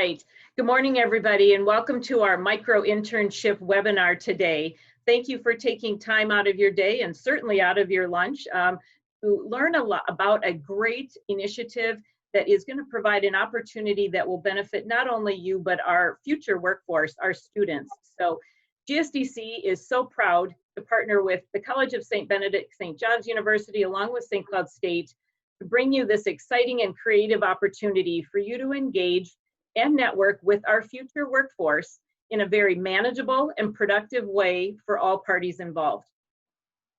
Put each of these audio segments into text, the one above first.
Right. Good morning, everybody, and welcome to our micro-internship webinar today. Thank you for taking time out of your day and certainly out of your lunch to learn a lot about a great initiative that is going to provide an opportunity that will benefit not only you, but our future workforce, our students. So GSDC is so proud to partner with the College of St. Benedict St. John's University along with St. Cloud State to bring you this exciting and creative opportunity for you to engage and network with our future workforce in a very manageable and productive way for all parties involved.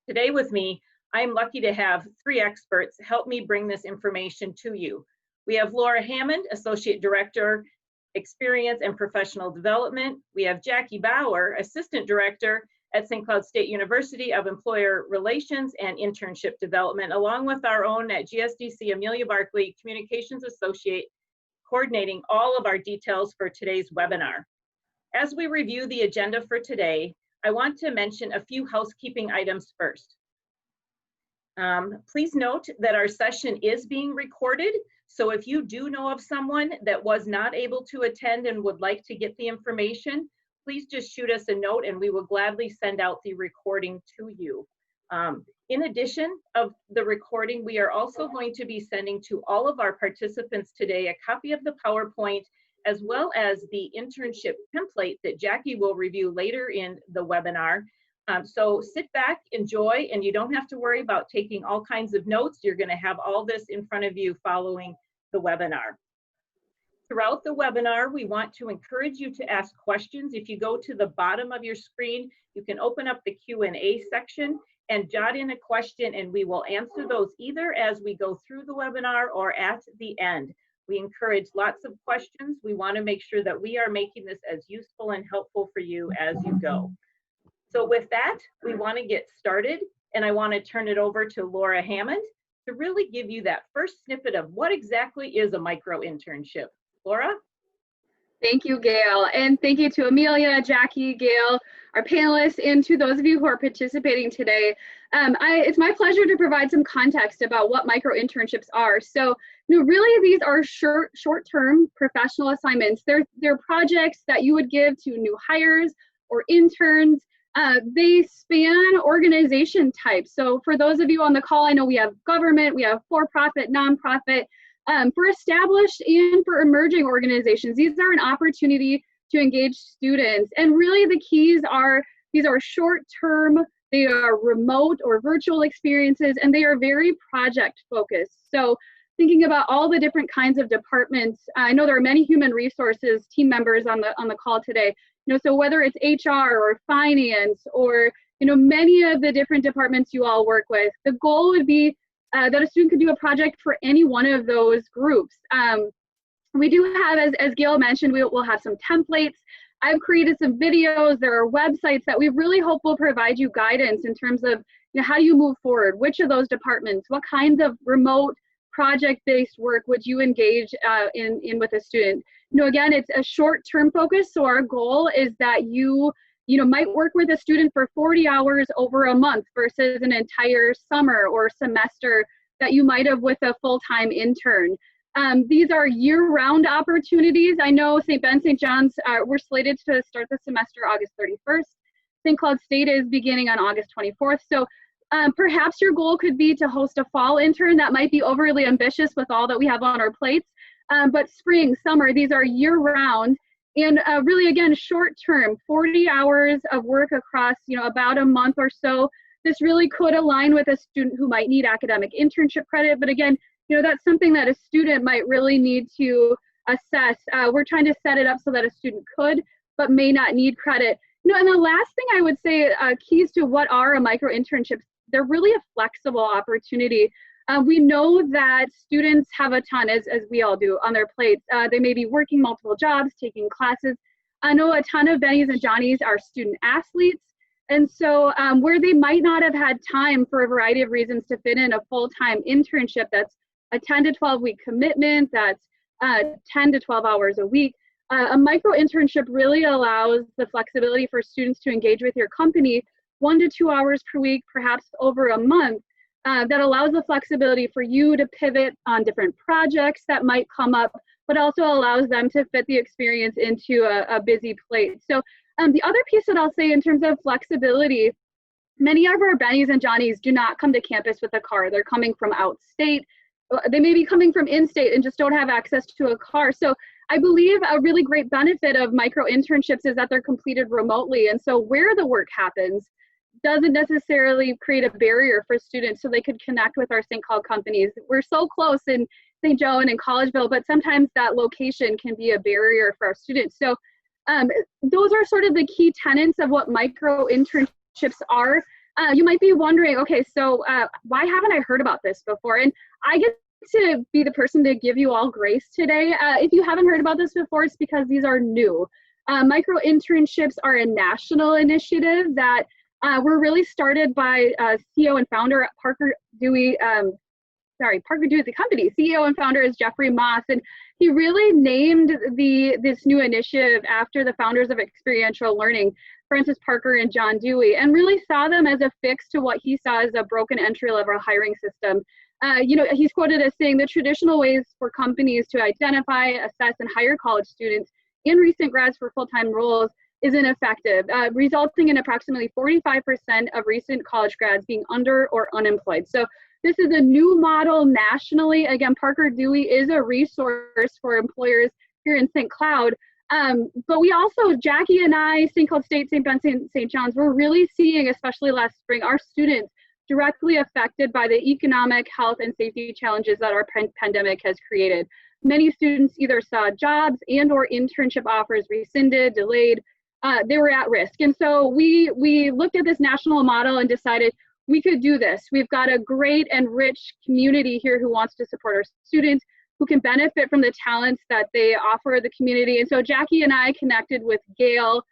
Today with me, I am lucky to have three experts help me bring this information to you. We have Laura Hammond, Associate Director, Experience and Professional Development. We have Jackie Bauer, Assistant Director at St. Cloud State University of Employer Relations and Internship Development, along with our own at GSDC, Amelia Barkley, Communications Associate, coordinating all of our details for today's webinar. As we review the agenda for today, I want to mention a few housekeeping items first. Please note that our session is being recorded, so if you do know of someone that was not able to attend and would like to get the information, please just shoot us a note and we will gladly send out the recording to you. In addition of the recording, we are also going to be sending to all of our participants today a copy of the PowerPoint as well as the internship template that Jackie will review later in the webinar. So sit back, enjoy, and you don't have to worry about taking all kinds of notes. You're going to have all this in front of you following the webinar. Throughout the webinar, we want to encourage you to ask questions. If you go to the bottom of your screen, you can open up the Q&A section and jot in a question, and we will answer those either as we go through the webinar or at the end. We encourage lots of questions. We want to make sure that we are making this as useful and helpful for you as you go. So with that, we want to get started, and I want to turn it over to Laura Hammond to really give you that first snippet of what exactly is a micro-internship. Laura? Thank you, Gail, and thank you to Amelia, Jackie, Gail, our panelists, and to those of you who are participating today. It's my pleasure to provide some context about what micro-internships are. So, really, these are short-term professional assignments. They're projects that you would give to new hires or interns. They span organization types. So for those of you on the call, I know we have government, we have for-profit, nonprofit. For established and for emerging organizations, these are an opportunity to engage students. And really the keys are, these are short-term, they are remote or virtual experiences, and they are very project-focused. So thinking about all the different kinds of departments, I know there are many human resources team members on the call today. So whether it's HR or finance or many of the different departments you all work with, the goal would be that a student could do a project for any one of those groups. We do have, as Gail mentioned, we'll have some templates. I've created some videos. There are websites that we really hope will provide you guidance in terms of how do you move forward, which of those departments, what kinds of remote project-based work would you engage in with a student. Again, it's a short-term focus, so our goal is that you might work with a student for 40 hours over a month versus an entire summer or semester that you might have with a full-time intern. These are year-round opportunities. I know St. John's, we're slated to start the semester August 31st. St. Cloud State is beginning on August 24th. So perhaps your goal could be to host a fall intern. That might be overly ambitious with all that we have on our plates. But spring, summer, these are year-round. And really, again, short-term, 40 hours of work across, about a month or so. This really could align with a student who might need academic internship credit. But again, that's something that a student might really need to assess. We're trying to set it up so that a student could, but may not need credit. And the last thing I would say, keys to what are a micro-internships, they're really a flexible opportunity. We know that students have a ton, as we all do, on their plates. They may be working multiple jobs, taking classes. I know a ton of Bennies and Johnnies are student athletes. And so where they might not have had time for a variety of reasons to fit in a full-time internship that's a 10 to 12 week commitment, that's 10 to 12 hours a week, a micro-internship really allows the flexibility for students to engage with your company 1 to 2 hours per week, perhaps over a month, that allows the flexibility for you to pivot on different projects that might come up but also allows them to fit the experience into a busy plate. So the other piece that I'll say in terms of flexibility, many of our Bennies and Johnnies do not come to campus with a car. They're coming from out state. They may be coming from in-state and just don't have access to a car. So I believe a really great benefit of micro-internships is that they're completed remotely. And so where the work happens doesn't necessarily create a barrier for students so they could connect with our St. Cloud companies. We're so close in St. Joe and in Collegeville, but sometimes that location can be a barrier for our students. So those are sort of the key tenets of what micro-internships are. You might be wondering, okay, so why haven't I heard about this before? And I get to be the person to give you all grace today. If you haven't heard about this before, it's because these are new. Micro-internships are a national initiative that were really started by CEO and founder at Parker Dewey, the company. CEO and founder is Jeffrey Moss, and he really named this new initiative after the founders of experiential learning, Francis Parker and John Dewey, and really saw them as a fix to what he saw as a broken entry-level hiring system. He's quoted as saying the traditional ways for companies to identify, assess, and hire college students and recent grads for full-time roles is ineffective, resulting in approximately 45% of recent college grads being under or unemployed. So this is a new model nationally. Again, Parker Dewey is a resource for employers here in St. Cloud. But we also, Jackie and I, St. Cloud State, St. Benson, St. John's, we're really seeing, especially last spring, our students directly affected by the economic, health, and safety challenges that our pandemic has created. Many students either saw jobs and or internship offers rescinded, delayed. They were at risk. And so we looked at this national model and decided we could do this. We've got a great and rich community here who wants to support our students, who can benefit from the talents that they offer the community. And so Jackie and I connected with Gail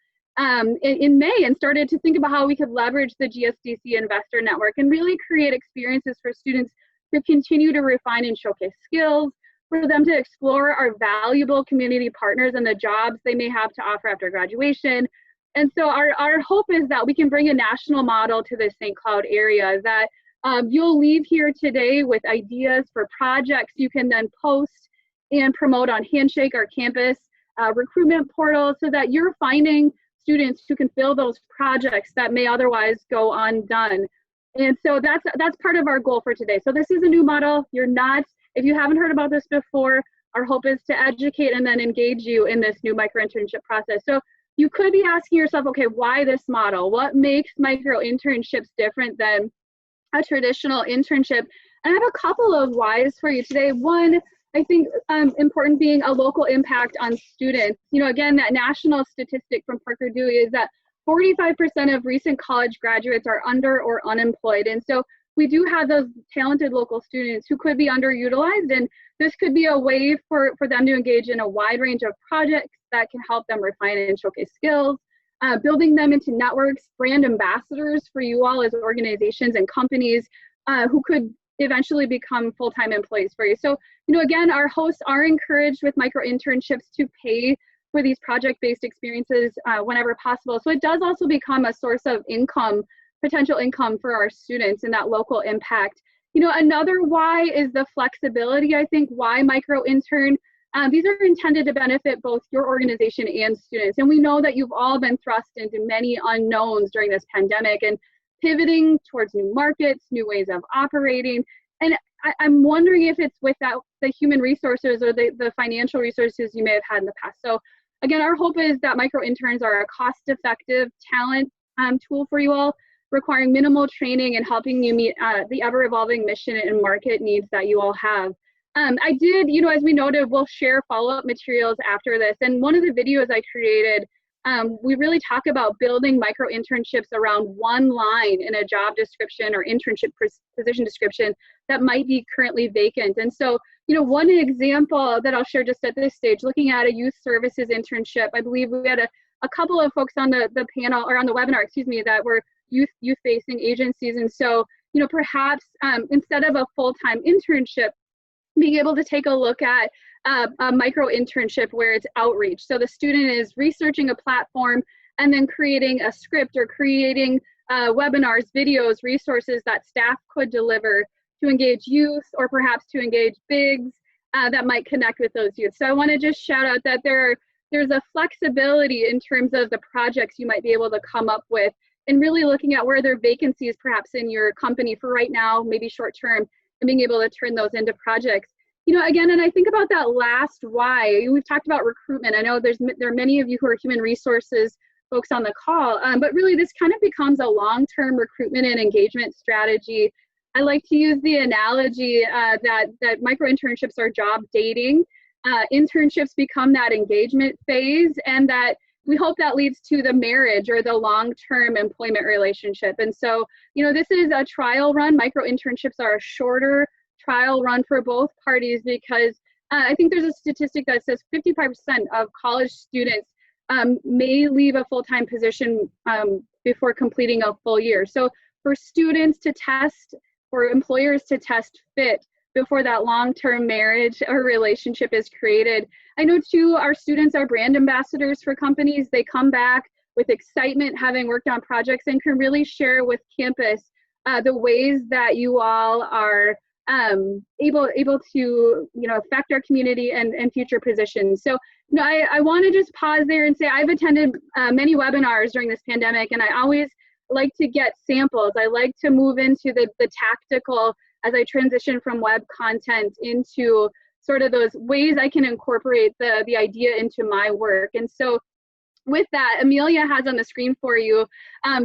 in May and started to think about how we could leverage the GSDC Investor Network and really create experiences for students to continue to refine and showcase skills, for them to explore our valuable community partners and the jobs they may have to offer after graduation. And so our hope is that we can bring a national model to the St. Cloud area, that you'll leave here today with ideas for projects you can then post and promote on Handshake, our campus recruitment portal, so that you're finding students who can fill those projects that may otherwise go undone. And so that's part of our goal for today. So this is a new model. If you haven't heard about this before, our hope is to educate and then engage you in this new micro-internship process. So you could be asking yourself, okay, why this model? What makes micro-internships different than a traditional internship? And I have a couple of whys for you today. One, I think important being a local impact on students. Again, that national statistic from Parker Dewey is that 45% of recent college graduates are under or unemployed. And so we do have those talented local students who could be underutilized, and this could be a way for them to engage in a wide range of projects that can help them refine and showcase skills, building them into networks, brand ambassadors for you all as organizations and companies who could eventually become full-time employees for you. So, again, our hosts are encouraged with micro-internships to pay for these project-based experiences whenever possible. So it does also become a source of income, potential income for our students and that local impact. Another why is the flexibility. I think why micro-intern. These are intended to benefit both your organization and students. And we know that you've all been thrust into many unknowns during this pandemic and pivoting towards new markets, new ways of operating. And I'm wondering if it's without the human resources or the financial resources you may have had in the past. So again, our hope is that micro-interns are a cost-effective talent tool for you all, requiring minimal training and helping you meet the ever-evolving mission and market needs that you all have. I did, as we noted, we'll share follow-up materials after this. And one of the videos I created, we really talk about building micro-internships around one line in a job description or internship position description that might be currently vacant. And so, one example that I'll share just at this stage, looking at a youth services internship, I believe we had a couple of folks on the panel, or on the webinar, that were youth-facing agencies. And so, perhaps instead of a full-time internship, being able to take a look at a micro-internship where it's outreach. So the student is researching a platform and then creating a script or creating webinars, videos, resources that staff could deliver to engage youth or perhaps to engage bigs that might connect with those youth. So I want to just shout out that there's a flexibility in terms of the projects you might be able to come up with, and really looking at where there are vacancies perhaps in your company for right now, maybe short term, and being able to turn those into projects. You know, again, and I think about that last why. We've talked about recruitment. I know there are many of you who are human resources folks on the call, but really this kind of becomes a long-term recruitment and engagement strategy. I like to use the analogy that micro-internships are job dating. Internships become that engagement phase, and that we hope that leads to the marriage or the long-term employment relationship. And so, you know, this is a trial run. Micro-internships are a shorter trial run for both parties, because I think there's a statistic that says 55% of college students may leave a full-time position before completing a full year. So for students to test, for employers to test fit before that long-term marriage or relationship is created. I know too, our students are brand ambassadors for companies. They come back with excitement, having worked on projects, and can really share with campus the ways that you all are able to, you know, affect our community and future positions. So, you know, I want to just pause there and say I've attended many webinars during this pandemic, and I always like to get samples. I like to move into the tactical as I transition from web content into sort of those ways I can incorporate the idea into my work. And so with that, Amelia has on the screen for you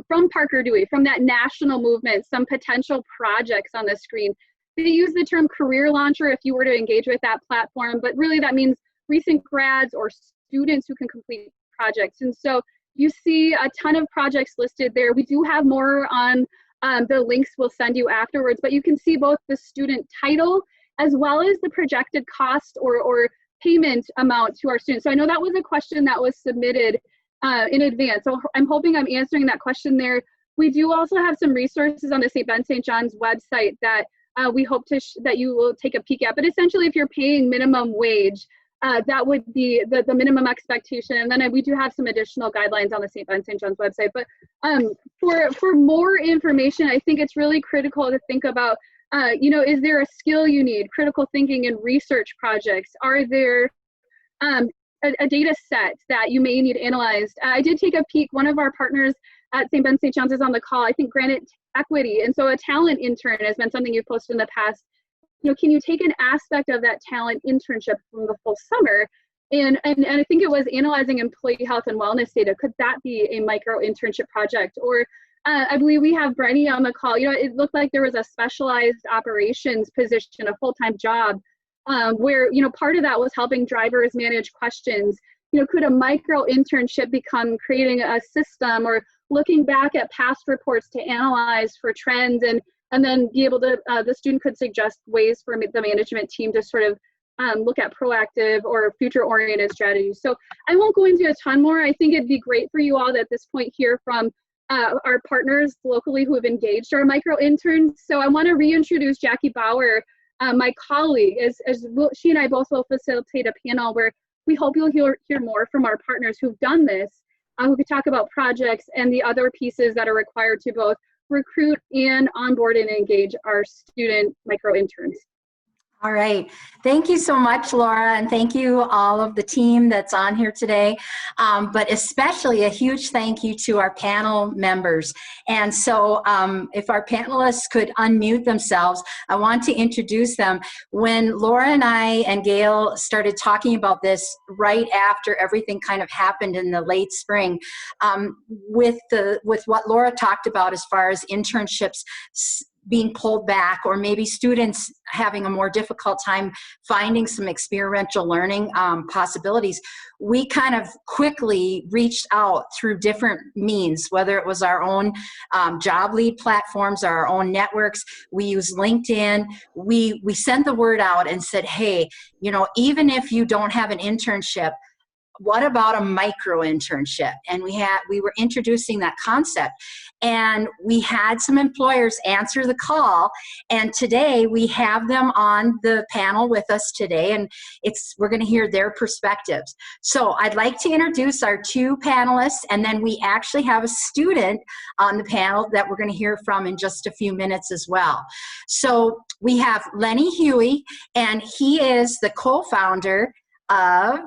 from Parker Dewey, from that national movement, some potential projects on the screen. They use the term career launcher if you were to engage with that platform, but really that means recent grads or students who can complete projects. And so you see a ton of projects listed there. We do have more on the links we'll send you afterwards, but you can see both the student title as well as the projected cost or payment amount to our students. So I know that was a question that was submitted in advance. So I'm hoping I'm answering that question there. We do also have some resources on the St. Ben St. John's website that we hope that you will take a peek at. But essentially, if you're paying minimum wage, that would be the minimum expectation. And then we do have some additional guidelines on the St. Ben St. John's website. But for more information, I think it's really critical to think about, you know, is there a skill you need? Critical thinking and research projects. Are there a data set that you may need analyzed? I did take a peek. One of our partners at St. Ben St. John's is on the call, I think Granite Equity. And so a talent intern has been something you've posted in the past. You know, can you take an aspect of that talent internship from the full summer? And I think it was analyzing employee health and wellness data. Could that be a micro-internship project? Or I believe we have Brenny on the call. You know, it looked like there was a specialized operations position, a full-time job, where, you know, part of that was helping drivers manage questions. You know, could a micro-internship become creating a system or looking back at past reports to analyze for trends, and then be able to, the student could suggest ways for the management team to sort of look at proactive or future-oriented strategies. So I won't go into a ton more. I think it'd be great for you all to at this point hear from our partners locally who have engaged our micro-interns. So I want to reintroduce Jackie Bauer, my colleague, as she and I both will facilitate a panel where we hope you'll hear more from our partners who've done this, who could talk about projects and the other pieces that are required to both recruit and onboard and engage our student micro-interns. All right. Thank you so much, Laura, and thank you all of the team that's on here today, but especially a huge thank you to our panel members. And so if our panelists could unmute themselves, I want to introduce them. When Laura and I and Gail started talking about this right after everything kind of happened in the late spring, with what Laura talked about as far as internships being pulled back, or maybe students having a more difficult time finding some experiential learning possibilities, we kind of quickly reached out through different means, whether it was our own job lead platforms, our own networks. We use LinkedIn. We sent the word out and said, hey, you know, even if you don't have an internship, what about a micro-internship? And we were introducing that concept, and we had some employers answer the call, and today we have them on the panel with us today, and we're going to hear their perspectives. So I'd like to introduce our two panelists, and then we actually have a student on the panel that we're going to hear from in just a few minutes as well. So we have Lenny Huey, and he is the co-founder of,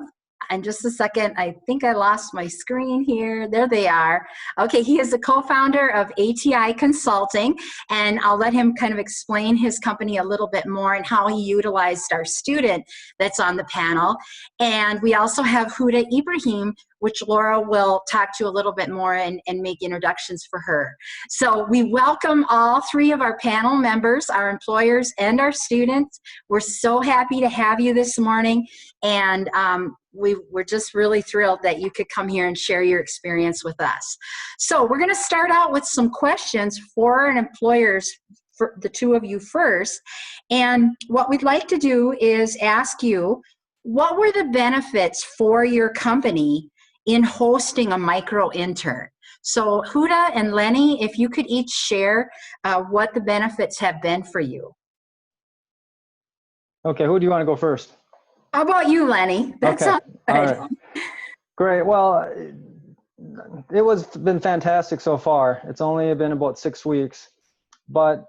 and just a second, I think I lost my screen here. There they are. Okay, he is the co-founder of ATI Consulting, and I'll let him kind of explain his company a little bit more and how he utilized our student that's on the panel. And we also have Huda Ibrahim, which Laura will talk to a little bit more and make introductions for her. So we welcome all three of our panel members, our employers and our students. We're so happy to have you this morning, and we're just really thrilled that you could come here and share your experience with us. So we're going to start out with some questions for our employers, for the two of you first. And what we'd like to do is ask you, what were the benefits for your company in hosting a micro-intern? So Huda and Lenny, if you could each share what the benefits have been for you. Okay, who do you want to go first? How about you, Lenny? That's okay. All right. Great. Well, it's been fantastic so far. It's only been about 6 weeks, but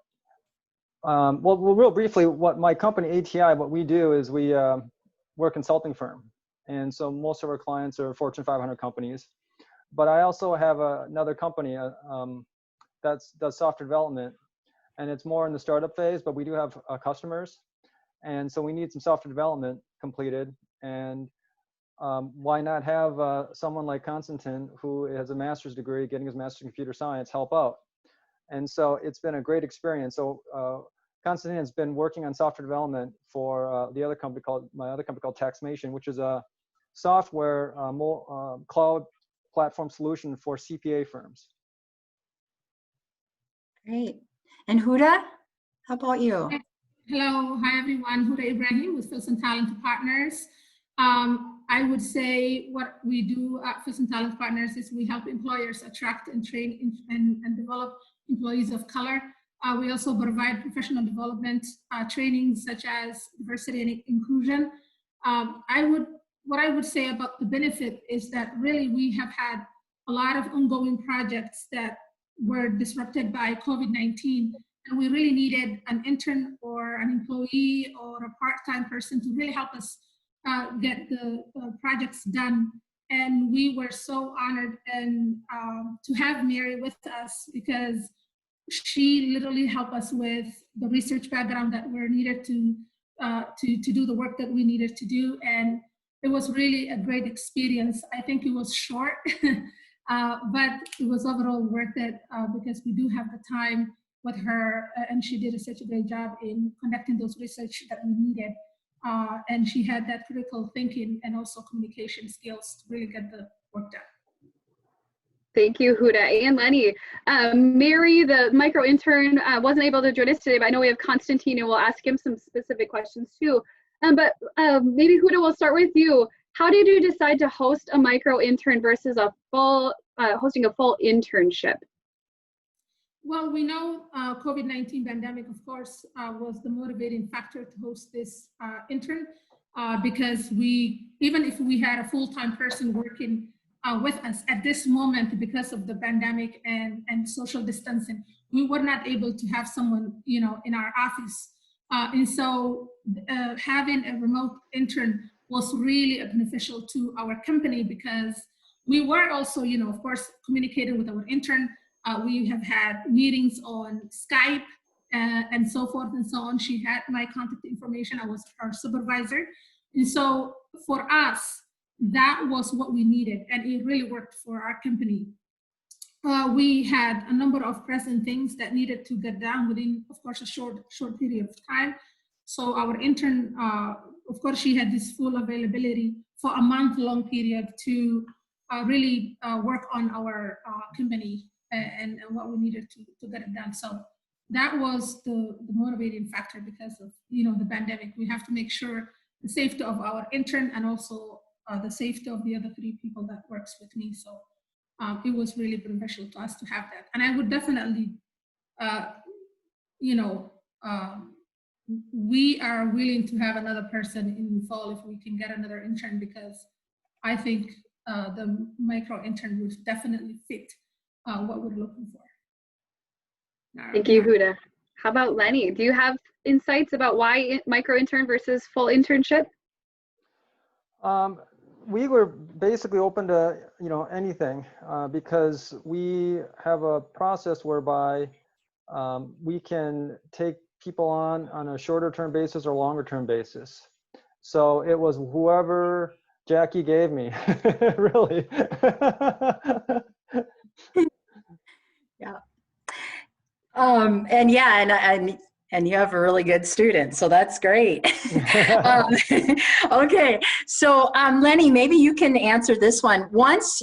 well, real briefly, what my company ATI, what we do is we're a consulting firm, and so most of our clients are Fortune 500 companies. But I also have another company that does software development, and it's more in the startup phase. But we do have customers, and so we need some software development completed, and why not have someone like Konstantin, who has a master's degree, getting his master's in computer science, help out? And so it's been a great experience. So Konstantin has been working on software development for my other company called Taxmation, which is a software cloud platform solution for CPA firms. Great. And Huda, how about you? Hello, hi everyone. Huda Ibrahim with Fils & Talent Partners. I would say what we do at Fils & Talent Partners is we help employers attract and train and develop employees of color. We also provide professional development trainings such as diversity and inclusion. What I would say about the benefit is that really we have had a lot of ongoing projects that were disrupted by COVID-19, and we really needed an intern or an employee or a part-time person to really help us get the projects done. And we were so honored and to have Mary with us, because she literally helped us with the research background that were needed to do the work that we needed to do. And it was really a great experience. I think it was short, but it was overall worth it because we do have the time with her, and she did such a great job in conducting those research that we needed. And she had that critical thinking and also communication skills to really get the work done. Thank you, Huda and Lenny. Mary, the micro-intern, wasn't able to join us today, but I know we have Konstantin, and we'll ask him some specific questions too. But maybe Huda, we'll start with you. How did you decide to host a micro-intern versus hosting a full internship? Well, we know COVID-19 pandemic, of course, was the motivating factor to host this intern because even if we had a full-time person working with us at this moment, because of the pandemic and social distancing, we were not able to have someone, in our office. And so having a remote intern was really beneficial to our company, because we were also, of course, communicating with our intern. We have had meetings on Skype and so forth and so on. She had my contact information. I was her supervisor. And so for us, that was what we needed, and it really worked for our company. We had a number of pressing things that needed to get done within, of course, a short period of time. So our intern, of course, she had this full availability for a month-long period to really work on our company and what we needed to get it done. So that was the motivating factor, because of the pandemic. We have to make sure the safety of our intern and also the safety of the other 3 people that works with me. So it was really beneficial to us to have that. And I would definitely, you know, we are willing to have another person in the fall if we can get another intern, because I think the micro intern would definitely fit what we're looking for. Thank you, Huda. How about Lenny? Do you have insights about why micro intern versus full internship? We were basically open to anything because we have a process whereby we can take people on a shorter term basis or longer term basis. So it was whoever Jackie gave me, really. Yeah. And yeah, and you have a really good student, so that's great. Okay, so Lenny, maybe you can answer this one. Once,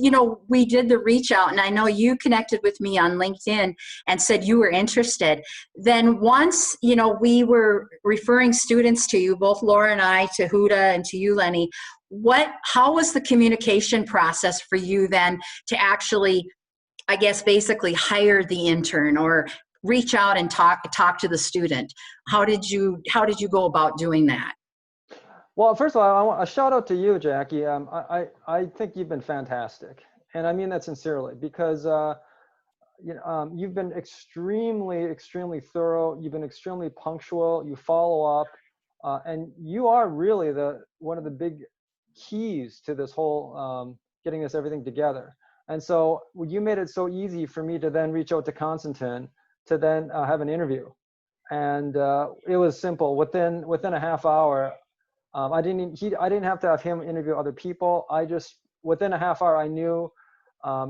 we did the reach out, and I know you connected with me on LinkedIn and said you were interested. Then once, we were referring students to you, both Laura and I, to Huda and to you, Lenny, how was the communication process for you then to actually, I guess, basically hire the intern or reach out and talk to the student? How did you go about doing that? Well, first of all, I want a shout out to you, Jackie. I think you've been fantastic, and I mean that sincerely, because you've been extremely thorough. You've been extremely punctual. You follow up, and you are really one of the big keys to this whole getting everything together. And so you made it so easy for me to then reach out to Constantine to then have an interview, and it was simple. Within a half hour, I didn't have to have him interview other people. Within a half hour, I knew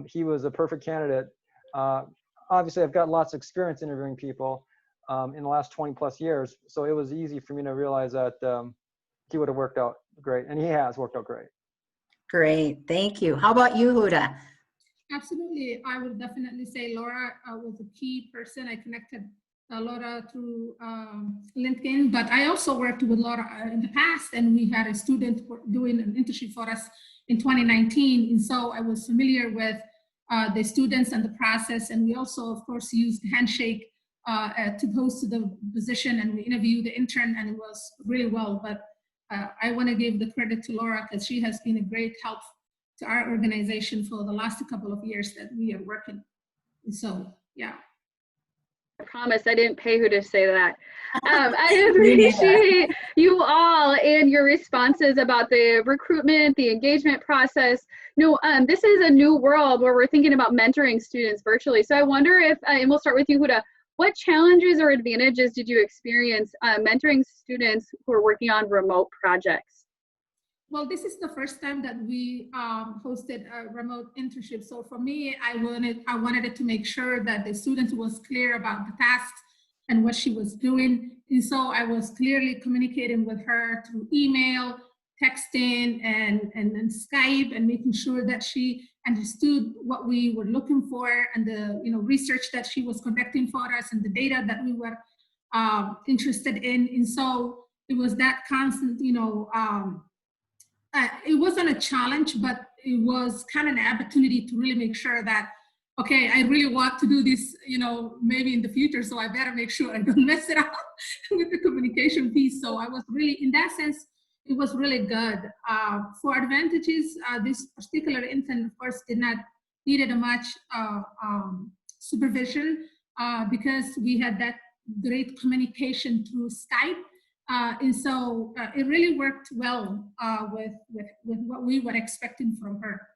he was a perfect candidate. Obviously, I've got lots of experience interviewing people in the last 20 plus years, so it was easy for me to realize that he would have worked out great, and he has worked out great. Great, thank you. How about you, Huda? Absolutely, I would definitely say Laura was a key person. I connected Laura through LinkedIn, but I also worked with Laura in the past, and we had a student doing an internship for us in 2019, and so I was familiar with the students and the process, and we also, of course, used Handshake to post to the position, and we interviewed the intern, and it was really well. But I want to give the credit to Laura, because she has been a great help to our organization for the last couple of years that we are working. So, yeah. I promise I didn't pay who to say that. I appreciate you all and your responses about the recruitment, the engagement process. This is a new world where we're thinking about mentoring students virtually. So I wonder if, and we'll start with you, Huda, what challenges or advantages did you experience mentoring students who are working on remote projects? Well, this is the first time that we hosted a remote internship. So for me, I wanted it to make sure that the student was clear about the tasks and what she was doing. And so I was clearly communicating with her through email, texting, and Skype, and making sure that she understood what we were looking for, and the research that she was conducting for us, and the data that we were interested in. And so it was that constant, it wasn't a challenge, but it was kind of an opportunity to really make sure that, okay, I really want to do this, maybe in the future, so I better make sure I don't mess it up with the communication piece. So I was really, in that sense, it was really good. For advantages, this particular intern, of course, needed much supervision because we had that great communication through Skype. And so it really worked well with what we were expecting from her.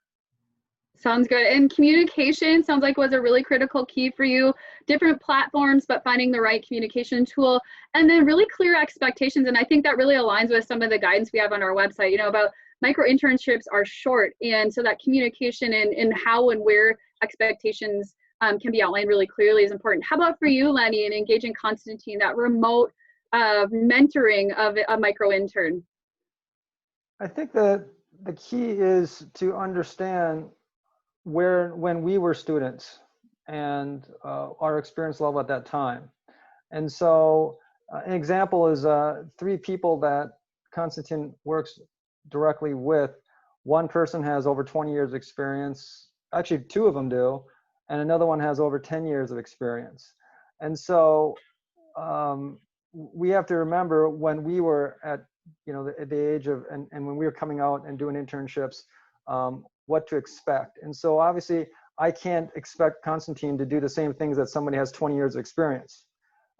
Sounds good. And communication sounds like was a really critical key for you. Different platforms, but finding the right communication tool, and then really clear expectations. And I think that really aligns with some of the guidance we have on our website, about micro-internships are short. And so that communication and how and where expectations can be outlined really clearly is important. How about for you, Lenny, and engaging Constantine, that remote mentoring of a micro-intern? I think that the key is to understand when we were students and our experience level at that time. And so an example is 3 people that Constantine works directly with. one person has over 20 years of experience. Actually, two of them do, and another one has over 10 years of experience. And so we have to remember when we were at, you know, the age of, and when we were coming out and doing internships, what to expect. And so obviously I can't expect Konstantin to do the same things that somebody has 20 years of experience.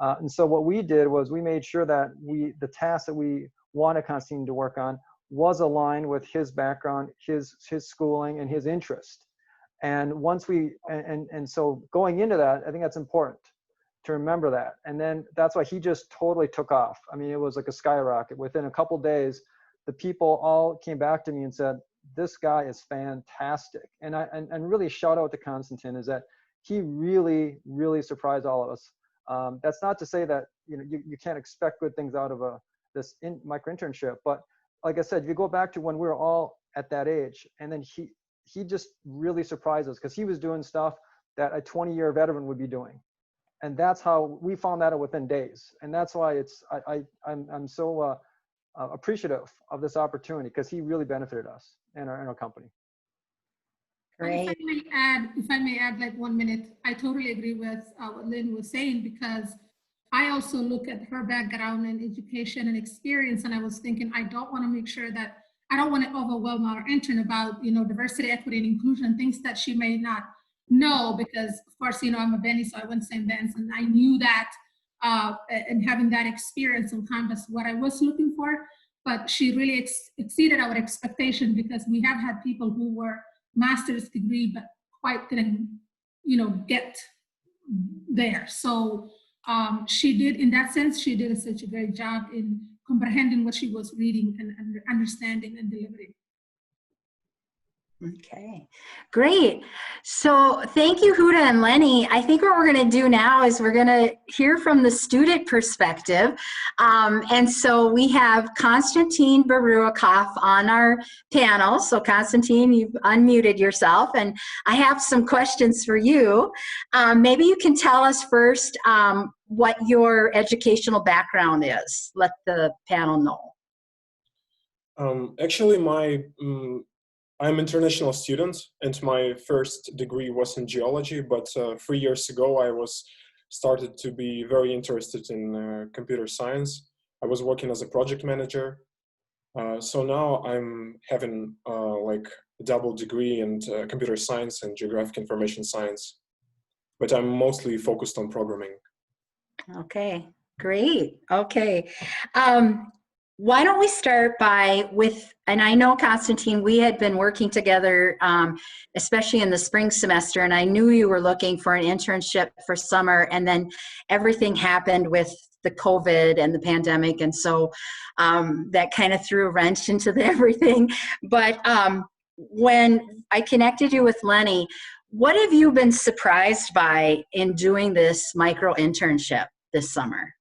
And so what we did was we made sure that the task that we wanted Konstantin to work on was aligned with his background, his schooling, and his interest. And once and so going into that, I think that's important to remember that. And then that's why he just totally took off. I mean, it was like a skyrocket. Within a couple days, the people all came back to me and said, this guy is fantastic. And really shout out to Konstantin, is that he really, really surprised all of us. That's not to say that, you know, you can't expect good things out of this micro-internship, but like I said, if you go back to when we were all at that age, and then he just really surprised us, because he was doing stuff that a 20-year veteran would be doing. And that's how we found that out within days. And that's why I'm so appreciative of this opportunity, because he really benefited us and our company. Great. If I may add like 1 minute, I totally agree with what Lynn was saying, because I also look at her background and education and experience, and I was thinking, I don't want to make sure that I don't want to overwhelm our intern about, you know, diversity, equity, and inclusion, things that she may not know, because of course, you know, I'm a Benny, so I went to St. Ben's, and I knew that, and having that experience on campus, what I was looking for, but she really exceeded our expectation, because we have had people who were master's degree, but quite didn't, you know, get there. So she did, in that sense, she did such a great job in comprehending what she was reading and understanding and delivering. Okay, great. So thank you, Huda and Lenny. I think what we're going to do now is we're going to hear from the student perspective. And so we have Konstantin Baruakov on our panel. So Konstantin, you've unmuted yourself, and I have some questions for you. Maybe you can tell us first what your educational background is. Let the panel know. Actually, I'm an international student, and my first degree was in geology, but 3 years ago I started to be very interested in computer science. I was working as a project manager. So now I'm having like a double degree in computer science and geographic information science, but I'm mostly focused on programming. Okay, great. Okay. Why don't we start and I know, Konstantin, we had been working together, especially in the spring semester, and I knew you were looking for an internship for summer, and then everything happened with the COVID and the pandemic, and so that kind of threw a wrench into everything. But when I connected you with Lenny, what have you been surprised by in doing this micro-internship this summer?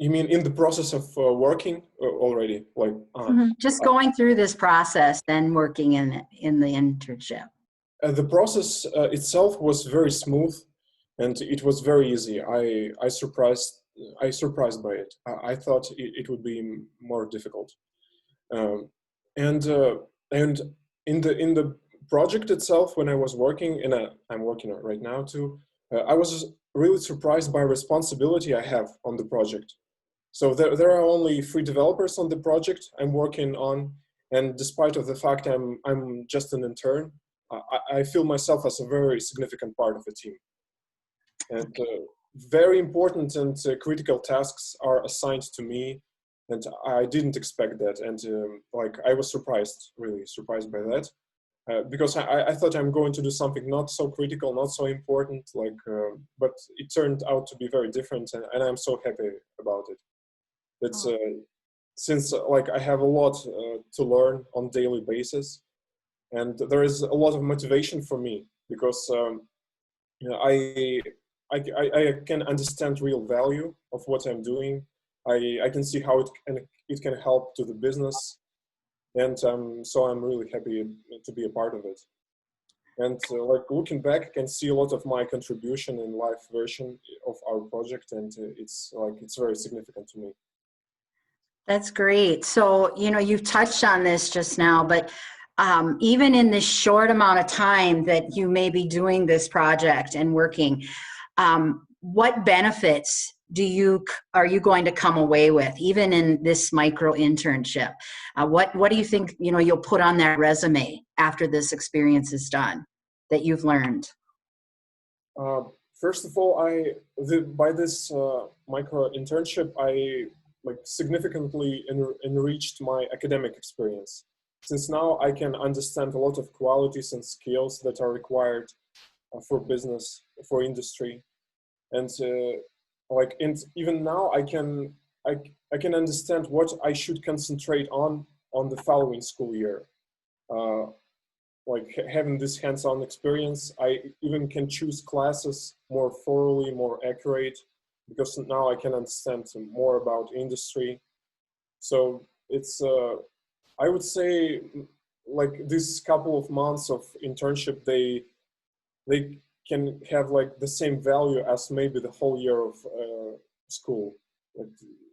You mean in the process of working already? Like just going through this process and working in the internship. The process itself was very smooth, and it was very easy. I surprised by it. I thought it would be more difficult. And in the project itself, when I was working, I'm working right now too, I was really surprised by responsibility I have on the project. So there are only 3 developers on the project I'm working on, and despite of the fact I'm just an intern, I feel myself as a very significant part of the team. And very important and critical tasks are assigned to me, and I didn't expect that. And like I was really surprised by that, because I thought I'm going to do something not so critical, not so important, like, but it turned out to be very different, and I'm so happy about it. It's since like I have a lot to learn on daily basis, and there is a lot of motivation for me, because you know, I can understand real value of what I'm doing. I can see how it can help to the business, and so I'm really happy to be a part of it. And like looking back, I can see a lot of my contribution in live version of our project, and it's very significant to me. That's great. So, you know, you've touched on this just now, but even in this short amount of time that you may be doing this project and working, what benefits are you going to come away with, even in this micro internship? What do you think, you know, you'll put on that resume after this experience is done that you've learned? First of all, by this micro internship, I significantly enriched my academic experience. Since now I can understand a lot of qualities and skills that are required for business, for industry, and even now I can understand what I should concentrate on the following school year. Having this hands-on experience, I even can choose classes more thoroughly, more accurate, because now I can understand more about industry. So it's, I would say, this couple of months of internship, they can have the same value as maybe the whole year of school.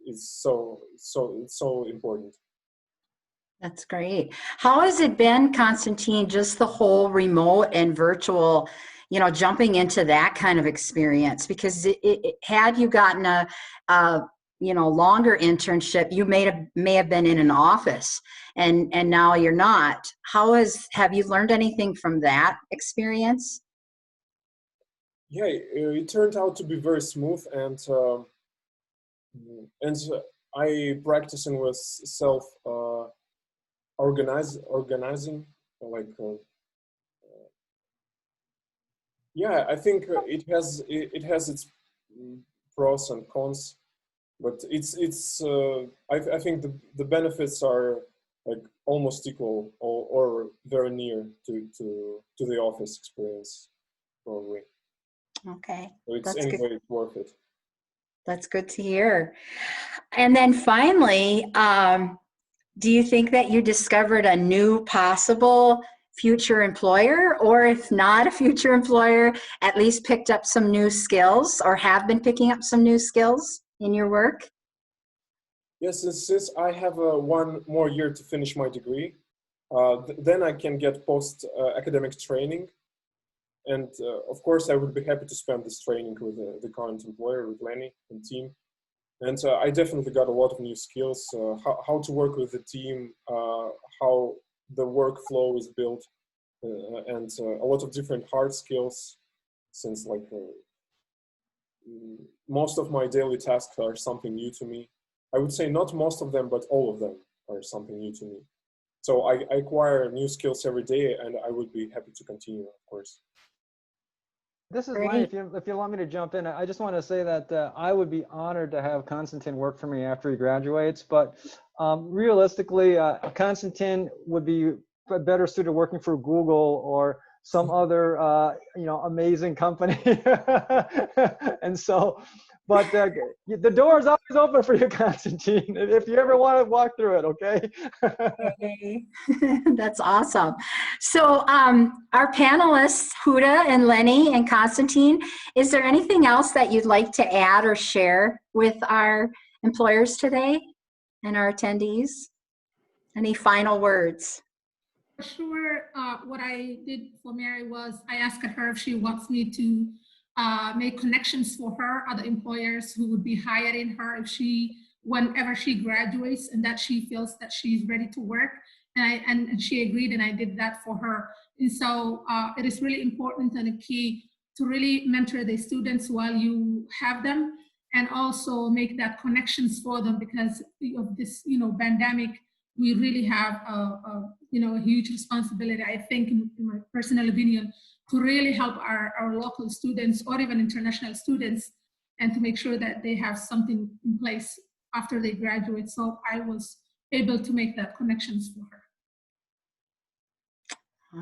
It's so important. That's great. How has it been, Constantine, just the whole remote and virtual, you know, jumping into that kind of experience? Because had you gotten a you know, longer internship, you may have been in an office, and now you're not. Have you learned anything from that experience? Yeah, it turned out to be very smooth, and I practicing with organizing, yeah, I think it has its pros and cons, but I think the benefits are almost equal or very near to the office experience, probably. Okay, So it's that's anyway good. worth it. That's good to hear. And then finally, do you think that you discovered a new possible future employer, or if not a future employer, at least picked up some new skills or have been picking up some new skills in your work? Yes, since I have one more year to finish my degree, then I can get post-academic training. And of course, I would be happy to spend this training with the current employer, with Lenny and team. And I definitely got a lot of new skills, how to work with the team, how the workflow is built, and a lot of different hard skills, since most of my daily tasks are something new to me. I would say not most of them, but all of them are something new to me. So I acquire new skills every day, and I would be happy to continue, of course. This is Great. Lenny. If you want me to jump in, I just want to say that I would be honored to have Constantine work for me after he graduates. But realistically, Constantine would be better suited working for Google or some other you know, amazing company. And so, but the door is always open for you, Constantine, if you ever want to walk through it. Okay. Okay. That's awesome. So our panelists, Huda and Lenny and Constantine, is there anything else that you'd like to add or share with our employers today and our attendees? Any final words? For sure, what I did for Mary was I asked her if she wants me to make connections for her, other employers who would be hiring her whenever she graduates, and that she feels that she's ready to work. And she agreed, and I did that for her. And so it is really important and a key to really mentor the students while you have them, and also make that connections for them, because of this, you know, pandemic. We really have a huge responsibility, I think, in my personal opinion, to really help our local students or even international students, and to make sure that they have something in place after they graduate. So I was able to make that connections for her.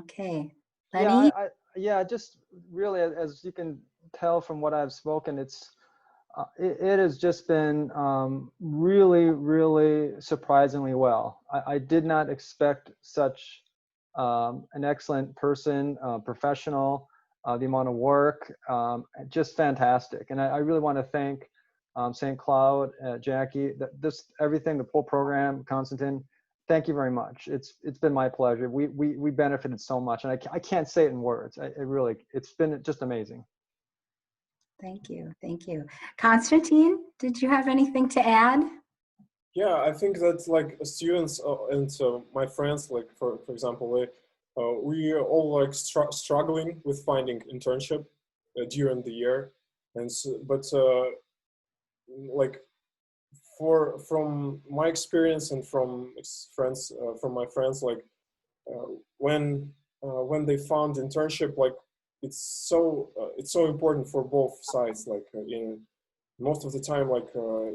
Okay. Lenny? Yeah, just really, as you can tell from what I've spoken, it has just been really, really surprisingly well. I did not expect such an excellent person, professional, the amount of work, just fantastic. And I really want to thank St. Cloud, Jackie, everything, the whole program, Constantine. Thank you very much. It's been my pleasure. We benefited so much, and I can't say it in words. It's been just amazing. Thank you. Thank you. Constantine, did you have anything to add? Yeah, I think that like students and my friends, like for example, we are all like struggling with finding internship during the year, and like from my experience and from friends, from my friends, like when they found internship, like it's so important for both sides. Like in most of the time, like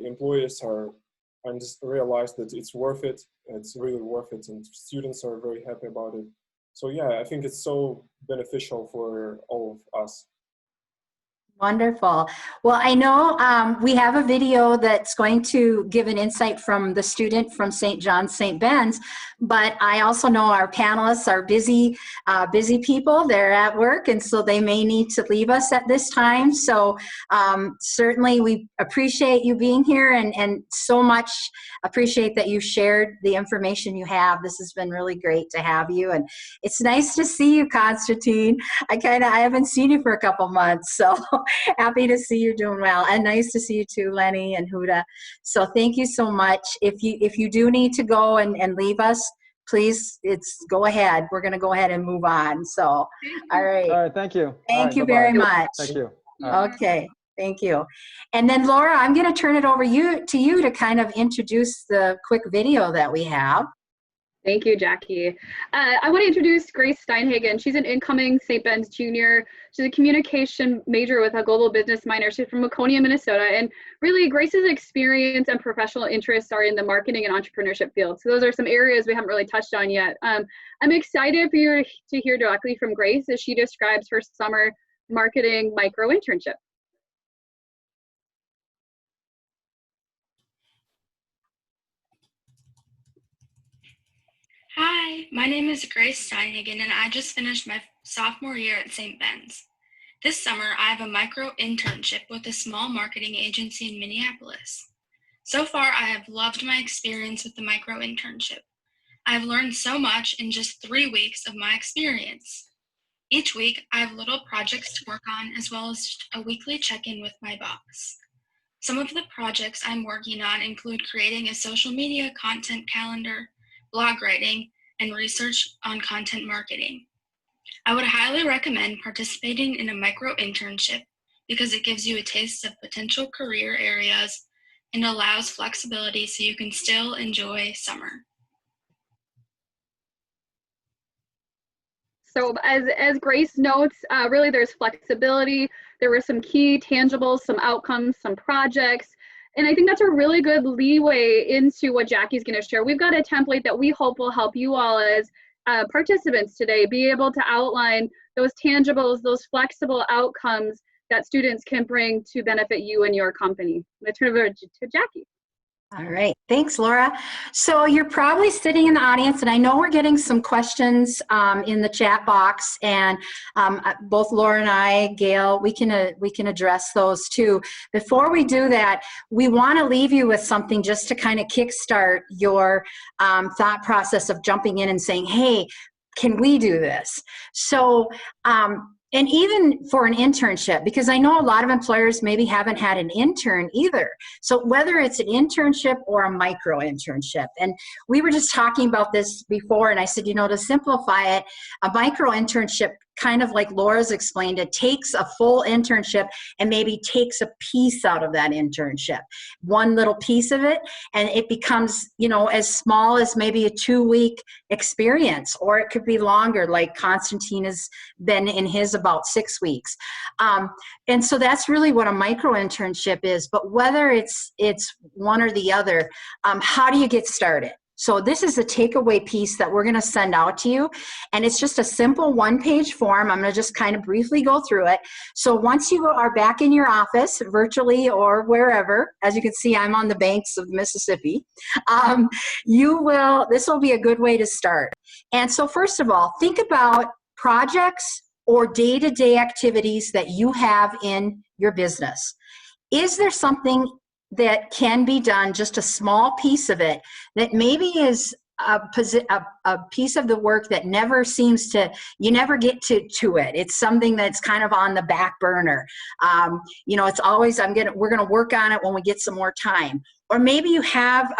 employers are. And just realize that it's worth it. It's really worth it, and students are very happy about it. So yeah, I think it's so beneficial for all of us. Wonderful. Well, I know we have a video that's going to give an insight from the student from St. John's, St. Ben's, but I also know our panelists are busy people. They're at work, and so they may need to leave us at this time. So certainly we appreciate you being here, and so much appreciate that you shared the information you have. This has been really great to have you, and it's nice to see you, Constantine. I haven't seen you for a couple months, so happy to see you doing well, and nice to see you too, Lenny and Huda. So thank you so much. If you do need to go and leave us, please, go ahead. We're going to go ahead and move on. So, all right. Thank you. Thank you very much. Thank you. Okay. Thank you. And then Laura, I'm going to turn it over to you to kind of introduce the quick video that we have. Thank you, Jackie. I want to introduce Grace Steinhagen. She's an incoming St. Ben's junior. She's a communication major with a global business minor. She's from Waconia, Minnesota. And really, Grace's experience and professional interests are in the marketing and entrepreneurship field. So those are some areas we haven't really touched on yet. I'm excited for you to hear directly from Grace as she describes her summer marketing micro-internship. Hi, my name is Grace Steinhagen, and I just finished my sophomore year at St. Ben's. This summer, I have a micro-internship with a small marketing agency in Minneapolis. So far, I have loved my experience with the micro-internship. I have learned so much in just 3 weeks of my experience. Each week, I have little projects to work on, as well as a weekly check-in with my boss. Some of the projects I'm working on include creating a social media content calendar, blog writing, and research on content marketing. I would highly recommend participating in a micro-internship because it gives you a taste of potential career areas and allows flexibility so you can still enjoy summer. So as Grace notes, really there's flexibility. There were some key tangibles, some outcomes, some projects. And I think that's a really good leeway into what Jackie's going to share. We've got a template that we hope will help you all as participants today be able to outline those tangibles, those flexible outcomes that students can bring to benefit you and your company. I'm going to turn it over to Jackie. All right, thanks, Laura. So you're probably sitting in the audience, and I know we're getting some questions in the chat box, and both Laura and I, Gail, we can address those too. Before we do that, we want to leave you with something just to kind of kickstart your thought process of jumping in and saying, hey, can we do this? So, and even for an internship, because I know a lot of employers maybe haven't had an intern either. So whether it's an internship or a micro-internship, and we were just talking about this before, and I said, to simplify it, a micro-internship, kind of like Laura's explained, it takes a full internship and maybe takes a piece out of that internship, one little piece of it, and it becomes, as small as maybe a 2-week experience, or it could be longer, like Constantine has been in his about 6 weeks. And so that's really what a micro-internship is. But whether it's one or the other, how do you get started? So this is a takeaway piece that we're going to send out to you, and it's just a simple 1-page form. I'm going to just kind of briefly go through it. So once you are back in your office, virtually or wherever, as you can see, I'm on the banks of Mississippi, this will be a good way to start. And so first of all, think about projects or day-to-day activities that you have in your business. Is there something that can be done, just a small piece of it, that maybe is a piece of the work that never seems to, you never get to it. It's something that's kind of on the back burner. You know, it's always, we're gonna work on it when we get some more time. Or maybe you have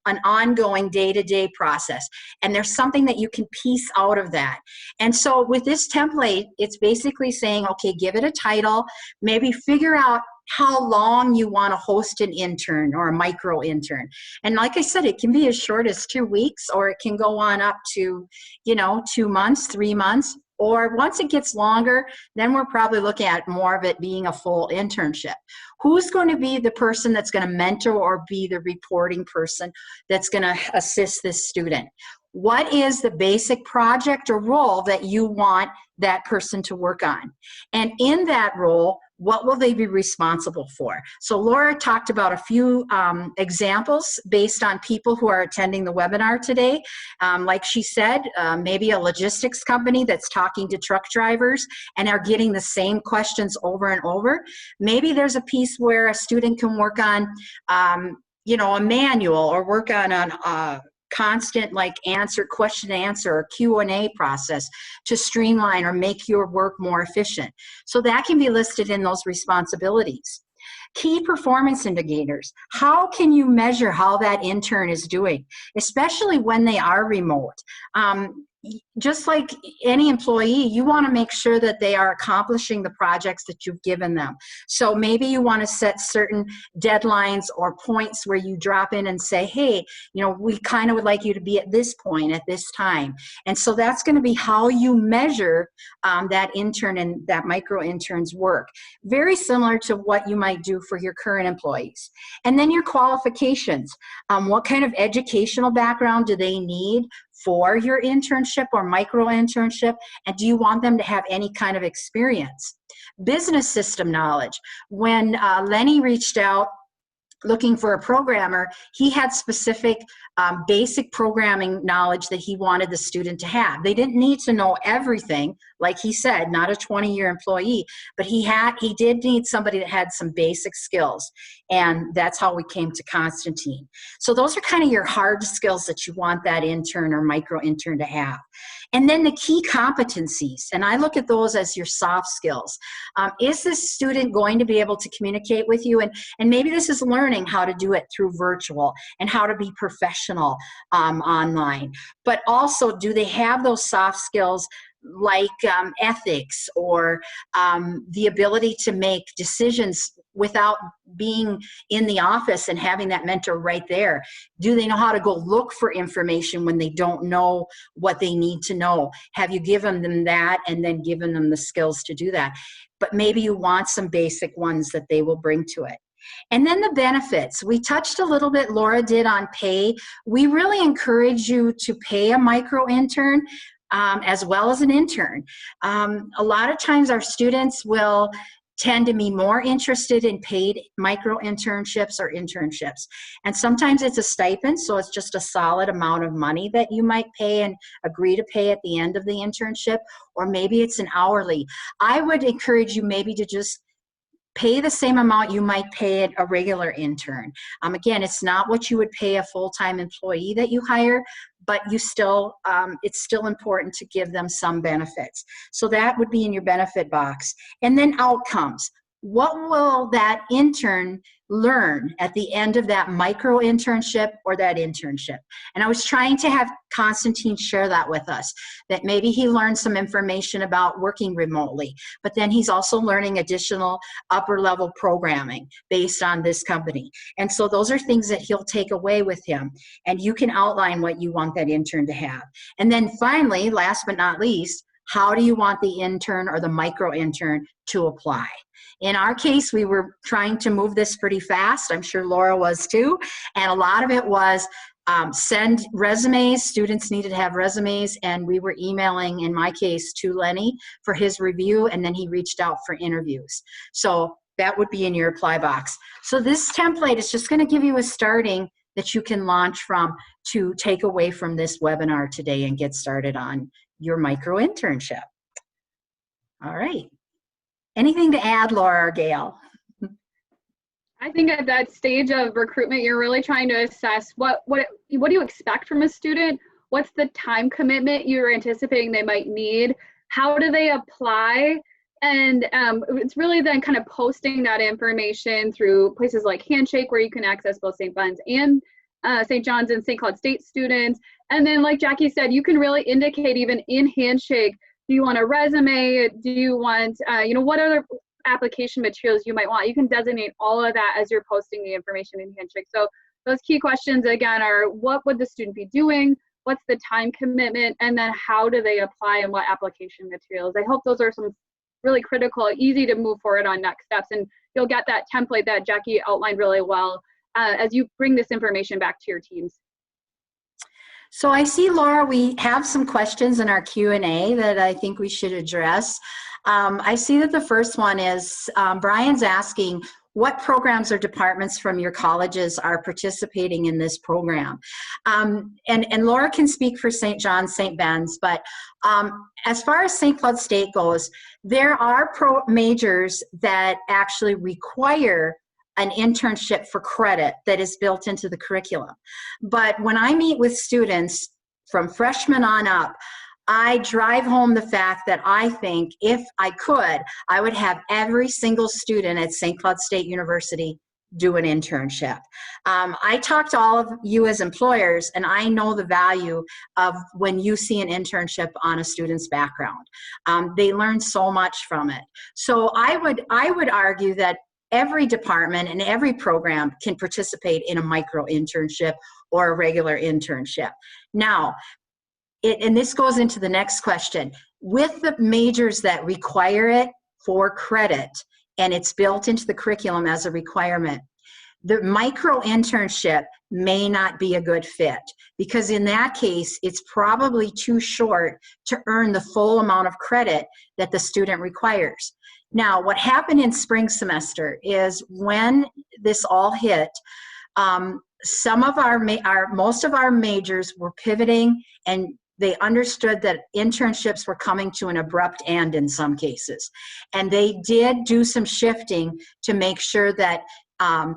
an ongoing day-to-day process, and there's something that you can piece out of that. And so with this template, it's basically saying, okay, give it a title, maybe figure out how long you want to host an intern or a micro-intern. And like I said, it can be as short as 2 weeks, or it can go on up to, you know, 2 months, 3 months. Or once it gets longer, then we're probably looking at more of it being a full internship. Who's going to be the person that's going to mentor or be the reporting person that's going to assist this student? What is the basic project or role that you want that person to work on? And in that role, what will they be responsible for? So Laura talked about a few examples based on people who are attending the webinar today. Like she said, maybe a logistics company that's talking to truck drivers and are getting the same questions over and over. Maybe there's a piece where a student can work on, you know, a manual, or work on constant like question and answer or Q&A process to streamline or make your work more efficient. So that can be listed in those responsibilities. Key performance indicators. How can you measure how that intern is doing, especially when they are remote? Just like any employee, you want to make sure that they are accomplishing the projects that you've given them. So maybe you want to set certain deadlines or points where you drop in and say, hey, you know, we kind of would like you to be at this point at this time. And so that's going to be how you measure that intern and that micro-intern's work. Very similar to what you might do for your current employees. And then your qualifications. What kind of educational background do they need for your internship or micro-internship, and do you want them to have any kind of experience? Business system knowledge. When Lenny reached out looking for a programmer, he had specific basic programming knowledge that he wanted the student to have. They didn't need to know everything, like he said, not a 20-year employee, but he did need somebody that had some basic skills, and that's how we came to Constantine. So those are kind of your hard skills that you want that intern or micro-intern to have. And then the key competencies, and I look at those as your soft skills. Is this student going to be able to communicate with you? And maybe this is learning how to do it through virtual and how to be professional online. But also, do they have those soft skills like ethics or the ability to make decisions without being in the office and having that mentor right there? Do they know how to go look for information when they don't know what they need to know? Have you given them that and then given them the skills to do that? But maybe you want some basic ones that they will bring to it. And then the benefits. We touched a little bit, Laura did, on pay. We really encourage you to pay a micro-intern as well as an intern. A lot of times our students will tend to be more interested in paid micro-internships or internships. And sometimes it's a stipend, so it's just a solid amount of money that you might pay and agree to pay at the end of the internship, or maybe it's an hourly. I would encourage you maybe to just pay the same amount you might pay a regular intern. Again, it's not what you would pay a full-time employee that you hire, but you still, it's still important to give them some benefits. So that would be in your benefit box. And then outcomes. What will that intern learn at the end of that micro-internship or that internship? And I was trying to have Constantine share that with us, that maybe he learned some information about working remotely, but then he's also learning additional upper level programming based on this company. And so those are things that he'll take away with him, and you can outline what you want that intern to have. And then finally, last but not least, how do you want the intern or the micro-intern to apply? In our case, we were trying to move this pretty fast. I'm sure Laura was too. And a lot of it was send resumes. Students needed to have resumes, and we were emailing, in my case, to Lenny for his review, and then he reached out for interviews. So that would be in your apply box. So this template is just going to give you a starting that you can launch from to take away from this webinar today and get started on your micro-internship. All right. Anything to add, Laura or Gail? I think at that stage of recruitment, you're really trying to assess what do you expect from a student? What's the time commitment you're anticipating they might need? How do they apply? And it's really then kind of posting that information through places like Handshake, where you can access both St. Ben's and St. John's and St. Cloud State students. And then, like Jackie said, you can really indicate even in Handshake, do you want a resume? Do you want, what other application materials you might want? You can designate all of that as you're posting the information in Handshake. So those key questions, again, are what would the student be doing? What's the time commitment? And then how do they apply and what application materials? I hope those are some really critical, easy to move forward on next steps. And you'll get that template that Jackie outlined really well as you bring this information back to your teams. So I see, Laura, we have some questions in our Q&A that I think we should address. I see that the first one is, Brian's asking, what programs or departments from your colleges are participating in this program? And Laura can speak for St. John's, St. Ben's, but as far as St. Cloud State goes, there are majors that actually require an internship for credit that is built into the curriculum. But when I meet with students from freshmen on up, I drive home the fact that I think if I could, I would have every single student at St. Cloud State University do an internship. I talk to all of you as employers, and I know the value of when you see an internship on a student's background. They learn so much from it. So I would argue that every department and every program can participate in a micro-internship or a regular internship. Now, and this goes into the next question. With the majors that require it for credit, and it's built into the curriculum as a requirement, the micro-internship may not be a good fit, because in that case, it's probably too short to earn the full amount of credit that the student requires. Now, what happened in spring semester is when this all hit, some of most of our majors were pivoting, and they understood that internships were coming to an abrupt end in some cases. And they did do some shifting to make sure that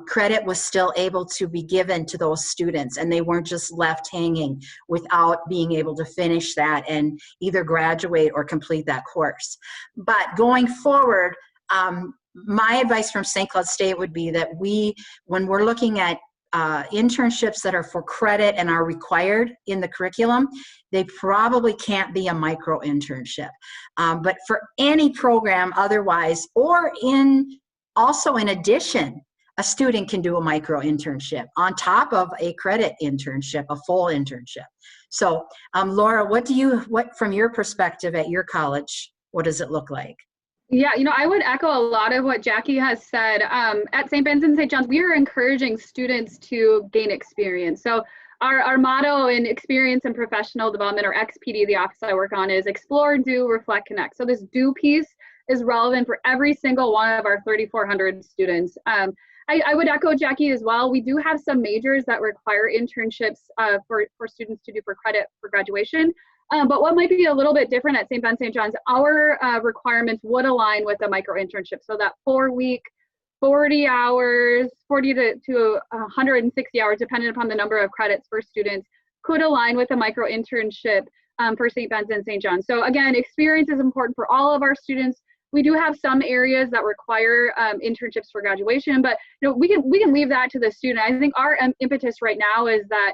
credit was still able to be given to those students, and they weren't just left hanging without being able to finish that and either graduate or complete that course. But going forward, my advice from St. Cloud State would be that when we're looking at internships that are for credit and are required in the curriculum, they probably can't be a micro-internship. But for any program otherwise, or also in addition, a student can do a micro-internship on top of a credit internship, a full internship. So Laura, what from your perspective at your college, what does it look like? Yeah, I would echo a lot of what Jackie has said. At St. Ben's and St. John's, we are encouraging students to gain experience. So our motto in experience and professional development, or XPD, the office I work on, is explore, do, reflect, connect. So this do piece is relevant for every single one of our 3,400 students. I would echo Jackie as well. We do have some majors that require internships for students to do for credit for graduation. But what might be a little bit different at St. Ben's, St. John's, our requirements would align with a micro-internship. So that 4-week, 40 hours, 40 to 160 hours, depending upon the number of credits for students, could align with a micro-internship for St. Ben's and St. John's. So again, experience is important for all of our students. We do have some areas that require internships for graduation, but we can leave that to the student. I think our impetus right now is that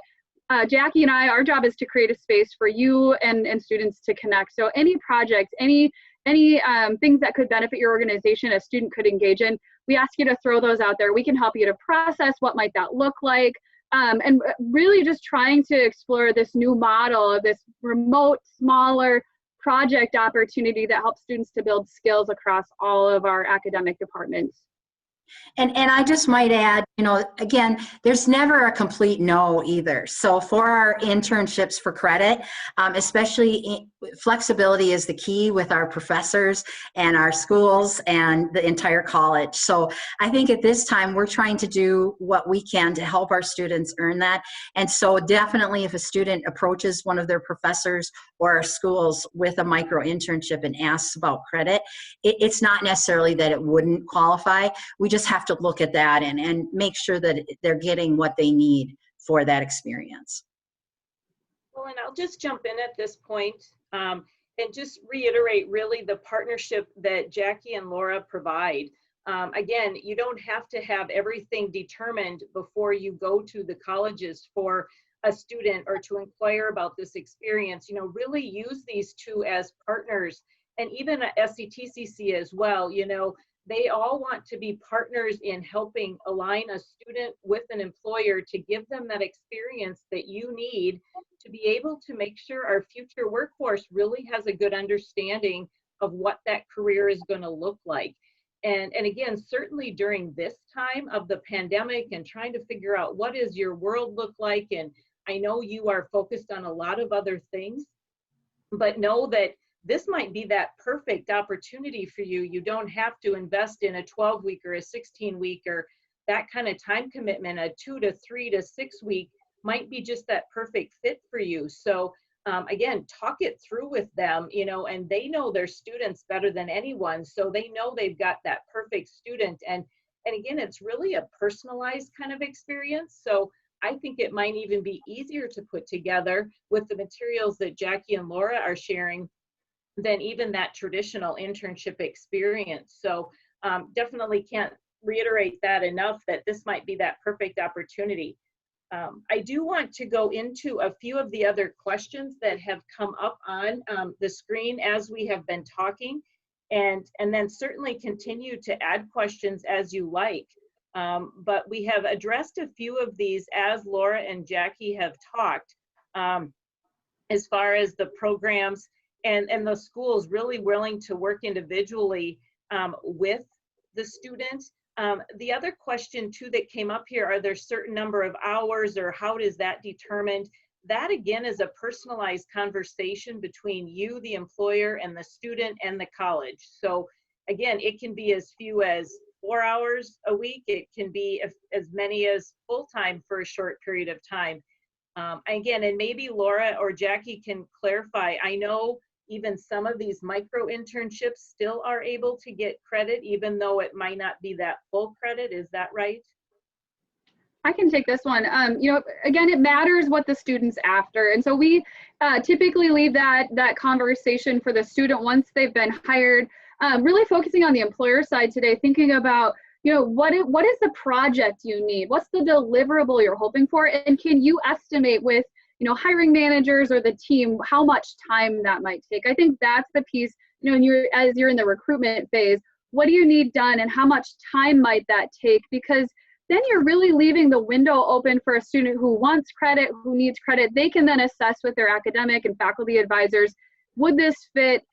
Jackie and our job is to create a space for you and students to connect. So any projects, any things that could benefit your organization a student could engage in, we ask you to throw those out there. We can help you to process what might that look like, and really just trying to explore this new model of this remote, smaller project opportunity that helps students to build skills across all of our academic departments. And I just might add, again, there's never a complete no either. So for our internships for credit, especially flexibility is the key with our professors and our schools and the entire college. So I think at this time, we're trying to do what we can to help our students earn that. And so definitely if a student approaches one of their professors or our schools with a micro-internship and asks about credit, it's not necessarily that it wouldn't qualify. We just just have to look at that and make sure that they're getting what they need for that experience. Well, and I'll just jump in at this point and just reiterate really the partnership that Jackie and Laura provide. Again, you don't have to have everything determined before you go to the colleges for a student or to inquire about this experience. You know, really use these two as partners, and even at SCTCC as well. You know, they all want to be partners in helping align a student with an employer to give them that experience that you need to be able to make sure our future workforce really has a good understanding of what that career is going to look like. And again, certainly during this time of the pandemic and trying to figure out what does your world look like, and I know you are focused on a lot of other things, but know that this might be that perfect opportunity for you. You don't have to invest in a 12-week or a 16-week or that kind of time commitment. A 2 to 3 to 6 week might be just that perfect fit for you. So again, talk it through with them, you know, and they know their students better than anyone. So they know they've got that perfect student. And again, it's really a personalized kind of experience. So I think it might even be easier to put together with the materials that Jackie and Laura are sharing than even that traditional internship experience. So definitely can't reiterate that enough, that this might be that perfect opportunity. I do want to go into a few of the other questions that have come up on the screen as we have been talking, and then certainly continue to add questions as you like. But we have addressed a few of these as Laura and Jackie have talked, as far as the programs and the schools really willing to work individually with the students. The other question too that came up here, are there certain number of hours, or how is that determined? That again is a personalized conversation between you, the employer, and the student and the college. So again, it can be as few as 4 hours a week. It can be as many as full-time for a short period of time. Again, and maybe Laura or Jackie can clarify. I know even some of these micro-internships still are able to get credit, even though it might not be that full credit. Is that right? I can take this one. You know, again, it matters what the student's after. And so we typically leave that conversation for the student once they've been hired, really focusing on the employer side today, thinking about, you know, what is the project you need? What's the deliverable you're hoping for? And can you estimate with, you know, hiring managers or the team how much time that might take? I think that's the piece, you know, as you're in the recruitment phase, what do you need done and how much time might that take? Because then you're really leaving the window open for a student who wants credit, who needs credit. They can then assess with their academic and faculty advisors, would this fit?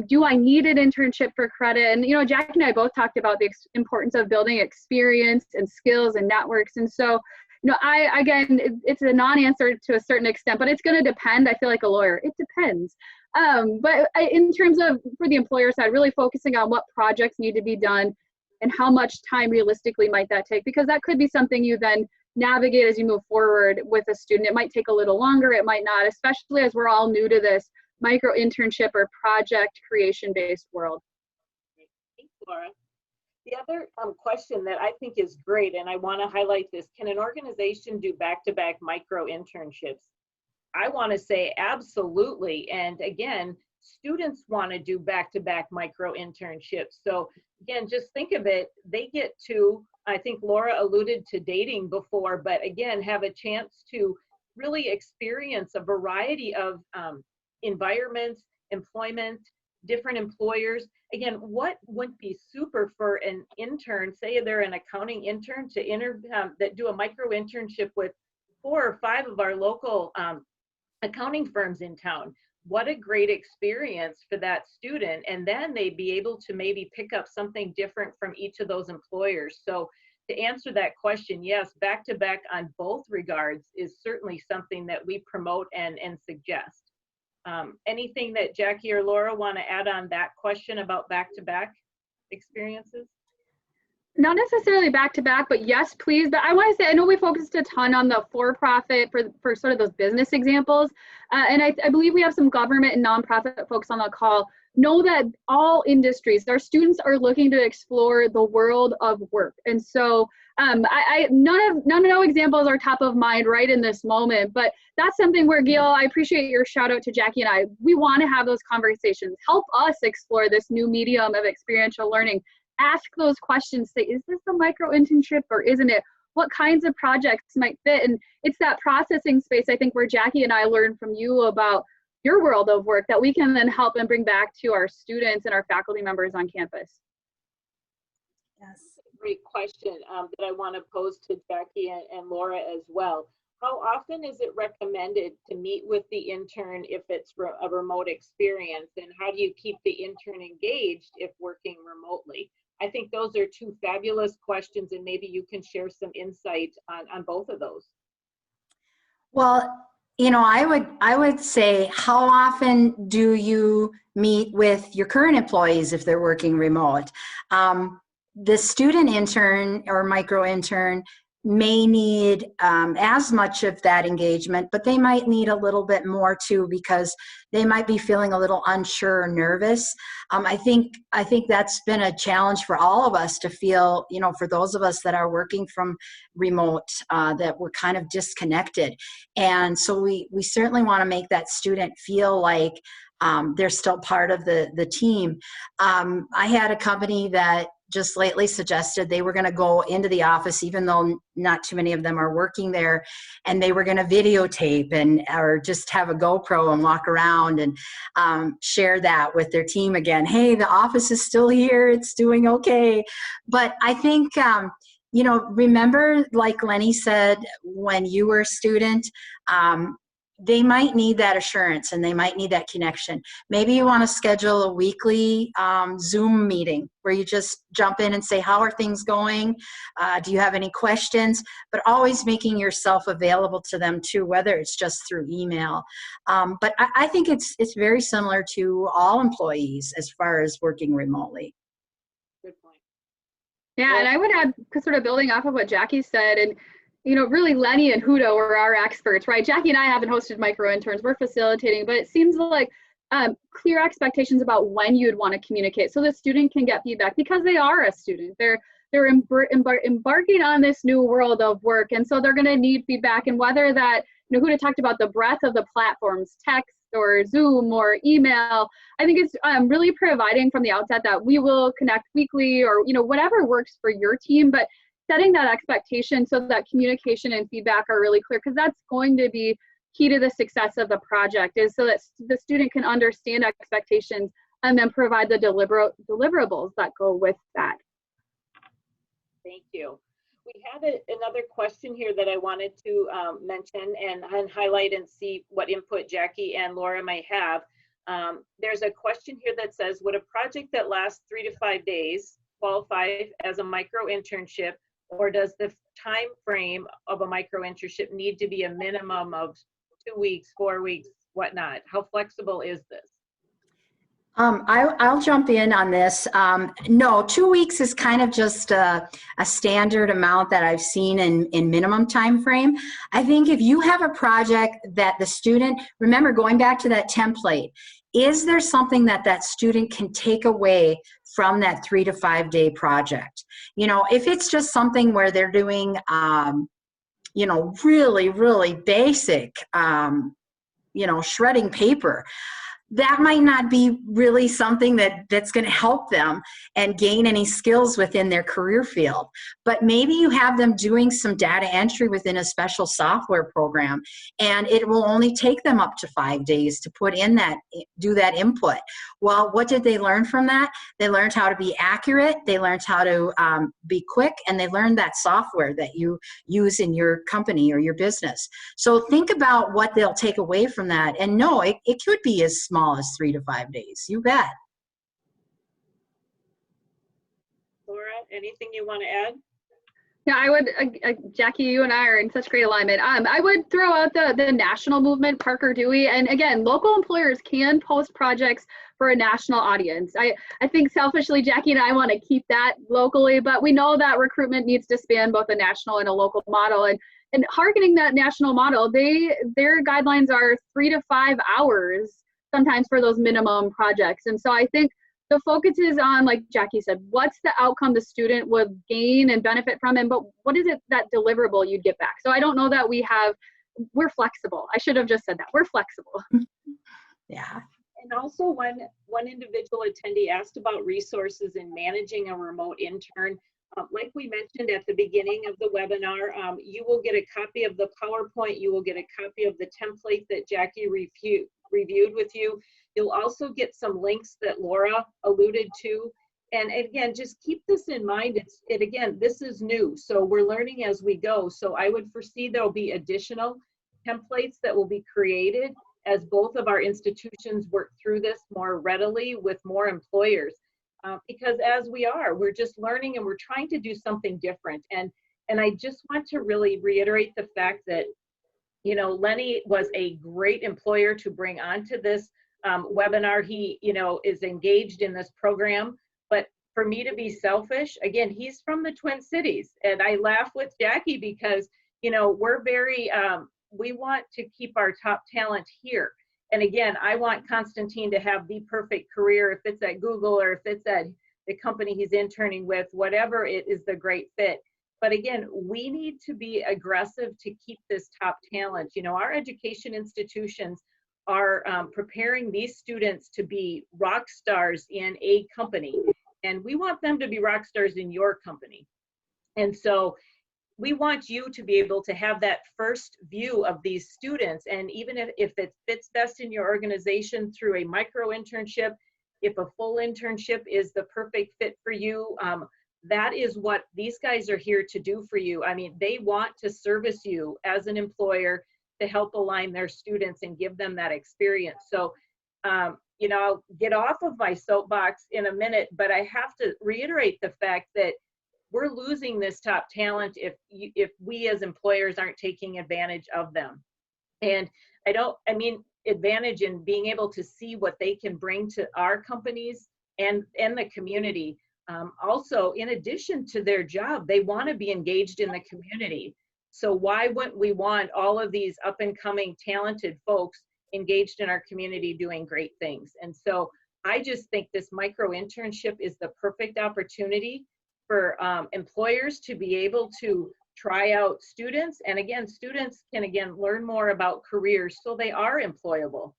Do I need an internship for credit? And, you know, Jackie and I both talked about the importance of building experience and skills and networks. And so, you know, again, it's a non-answer to a certain extent, but it's going to depend. I feel like a lawyer, it depends. But in terms of, for the employer side, really focusing on what projects need to be done and how much time realistically might that take, because that could be something you then navigate as you move forward with a student. It might take a little longer, it might not, especially as we're all new to this micro-internship or project creation-based world. Thanks, Laura. The other question that I think is great, and I want to highlight this, can an organization do back-to-back micro-internships? I want to say absolutely. And again, students want to do back-to-back micro-internships. So again, just think of it, they get to, I think Laura alluded to dating before, but again, have a chance to really experience a variety of environments, employment, different employers. Again, what would be super for an intern, say they're an accounting intern, to that do a micro-internship with 4 or 5 of our local accounting firms in town. What a great experience for that student. And then they'd be able to maybe pick up something different from each of those employers. So to answer that question, yes, back-to-back on both regards is certainly something that we promote and suggest. Anything that Jackie or Laura want to add on that question about back-to-back experiences? Not necessarily back to back, but yes, please. But I want to say, I know we focused a ton on the for-profit for sort of those business examples. And I believe we have some government and nonprofit folks on the call. Know that all industries, our students are looking to explore the world of work. And so no examples are top of mind right in this moment, but that's something where, Gail, I appreciate your shout out to Jackie and I. We want to have those conversations. Help us explore this new medium of experiential learning. Ask those questions. Say, is this a micro-internship or isn't it? What kinds of projects might fit? And it's that processing space, I think, where Jackie and I learned from you about your world of work that we can then help and bring back to our students and our faculty members on campus. Yes, great question that I want to pose to Jackie and Laura as well. How often is it recommended to meet with the intern if it's a remote experience? And how do you keep the intern engaged if working remotely? I think those are two fabulous questions, and maybe you can share some insight on both of those. Well, you know, I would say, how often do you meet with your current employees if they're working remote? The student intern or micro-intern may need as much of that engagement, but they might need a little bit more too, because they might be feeling a little unsure or nervous. I think that's been a challenge for all of us to feel, you know, for those of us that are working from remote, that we're kind of disconnected. And so we certainly want to make that student feel like they're still part of the team. I had a company that just lately suggested they were going to go into the office, even though not too many of them are working there, and they were going to videotape or just have a GoPro and walk around and share that with their team again. Hey, the office is still here, it's doing okay. But I think, you know, remember, like Lenny said, when you were a student, they might need that assurance and they might need that connection. Maybe you want to schedule a weekly Zoom meeting where you just jump in and say, how are things going? Do you have any questions? But always making yourself available to them too, whether it's just through email. But I think it's very similar to all employees as far as working remotely. Good point. Yeah, and I would add, sort of building off of what Jackie said, and you know, really Lenny and Hudo are our experts, right? Jackie and I haven't hosted micro-interns, we're facilitating, but it seems like clear expectations about when you'd want to communicate so the student can get feedback, because they are a student. They're embarking on this new world of work, and so they're going to need feedback. And whether that, you know, Hudo talked about the breadth of the platforms, text or Zoom or email, I think it's really providing from the outset that we will connect weekly or, you know, whatever works for your team, but setting that expectation so that communication and feedback are really clear, because that's going to be key to the success of the project, is so that the student can understand expectations and then provide the deliverables that go with that. Thank you. We have another question here that I wanted to mention and highlight and see what input Jackie and Laura may have. There's a question here that says, would a project that lasts 3 to 5 days qualify as a micro-internship, or does the time frame of a micro-internship need to be a minimum of 2 weeks, 4 weeks, whatnot? How flexible is this? I'll jump in on this. No, 2 weeks is kind of just a standard amount that I've seen in minimum time frame. I think if you have a project that the student, remember going back to that template, is there something that that student can take away from that 3 to 5 day project? You know, if it's just something where they're doing, you know, really, really basic, you know, shredding paper, that might not be really something that's going to help them and gain any skills within their career field. But maybe you have them doing some data entry within a special software program, and it will only take them up to 5 days to put in that, do that input. Well, what did they learn from that? They learned how to be accurate, they learned how to be quick, and they learned that software that you use in your company or your business. So think about what they'll take away from that. And no, it could be as small as 3 to 5 days. You bet. Laura, anything you want to add? Yeah, I would, Jackie, you and I are in such great alignment. I would throw out the national movement, Parker Dewey. And again, local employers can post projects for a national audience. I think selfishly, Jackie and I want to keep that locally, but we know that recruitment needs to span both a national and a local model. And targeting that national model, their guidelines are 3 to 5 hours sometimes for those minimum projects. And so I think the focus is on, like Jackie said, what's the outcome the student would gain and benefit from, and but what is it that deliverable you'd get back? So I don't know that we're flexible. I should have just said that. We're flexible. Yeah. And also one individual attendee asked about resources in managing a remote intern. Like we mentioned at the beginning of the webinar, you will get a copy of the PowerPoint, you will get a copy of the template that Jackie reviewed with you. You'll also get some links that Laura alluded to. And again, just keep this in mind. Again, this is new, so we're learning as we go. So I would foresee there'll be additional templates that will be created as both of our institutions work through this more readily with more employers. Because as we're just learning and we're trying to do something different. And I just want to really reiterate the fact that, you know, Lenny was a great employer to bring onto this webinar. He, you know, is engaged in this program. But for me to be selfish, again, he's from the Twin Cities. And I laugh with Jackie because, you know, we're very, we want to keep our top talent here. And again, I want Constantine to have the perfect career, if it's at Google or if it's at the company he's interning with, whatever it is, the great fit. But again, we need to be aggressive to keep this top talent. You know, our education institutions are preparing these students to be rock stars in a company, and we want them to be rock stars in your company. And so we want you to be able to have that first view of these students, and even if it fits best in your organization through a micro-internship, if a full internship is the perfect fit for you, that is what these guys are here to do for you. I mean, they want to service you as an employer to help align their students and give them that experience. So, you know, I'll get off of my soapbox in a minute, but I have to reiterate the fact that we're losing this top talent if we as employers aren't taking advantage of them. And I mean advantage in being able to see what they can bring to our companies and the community. Also, in addition to their job, they want to be engaged in the community. So why wouldn't we want all of these up and coming talented folks engaged in our community doing great things? And so I just think this micro-internship is the perfect opportunity for employers to be able to try out students. And again, students can learn more about careers so they are employable.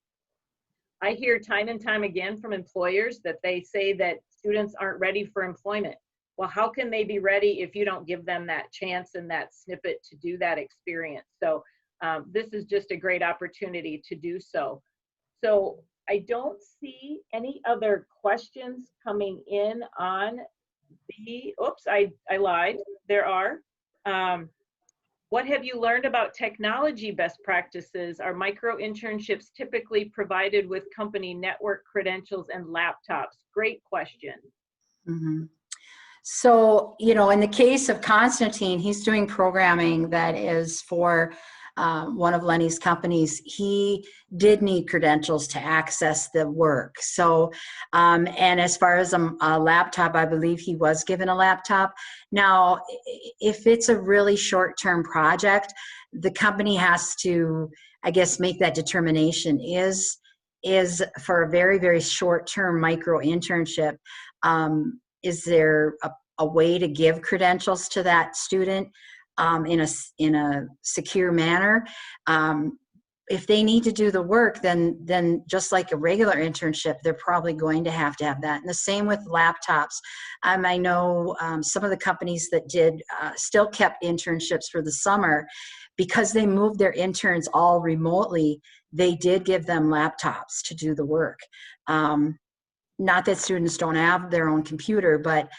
I hear time and time again from employers that they say that students aren't ready for employment. Well, how can they be ready if you don't give them that chance and that snippet to do that experience? So this is just a great opportunity to do so. So I don't see any other questions coming in on the, oops, I lied, there are. What have you learned about technology best practices? Are micro-internships typically provided with company network credentials and laptops? Great question. Mm-hmm. So, you know, in the case of Constantine, he's doing programming that is for one of Lenny's companies. He did need credentials to access the work. So, and as far as a laptop, I believe he was given a laptop. Now, if it's a really short-term project, the company has to, I guess, make that determination. Is for a very, very short-term micro-internship, is there a way to give credentials to that student in a secure manner? If they need to do the work, then just like a regular internship, they're probably going to have that. And the same with laptops. I know some of the companies that did still kept internships for the summer because they moved their interns all remotely. They did give them laptops to do the work. Not that students don't have their own computer, but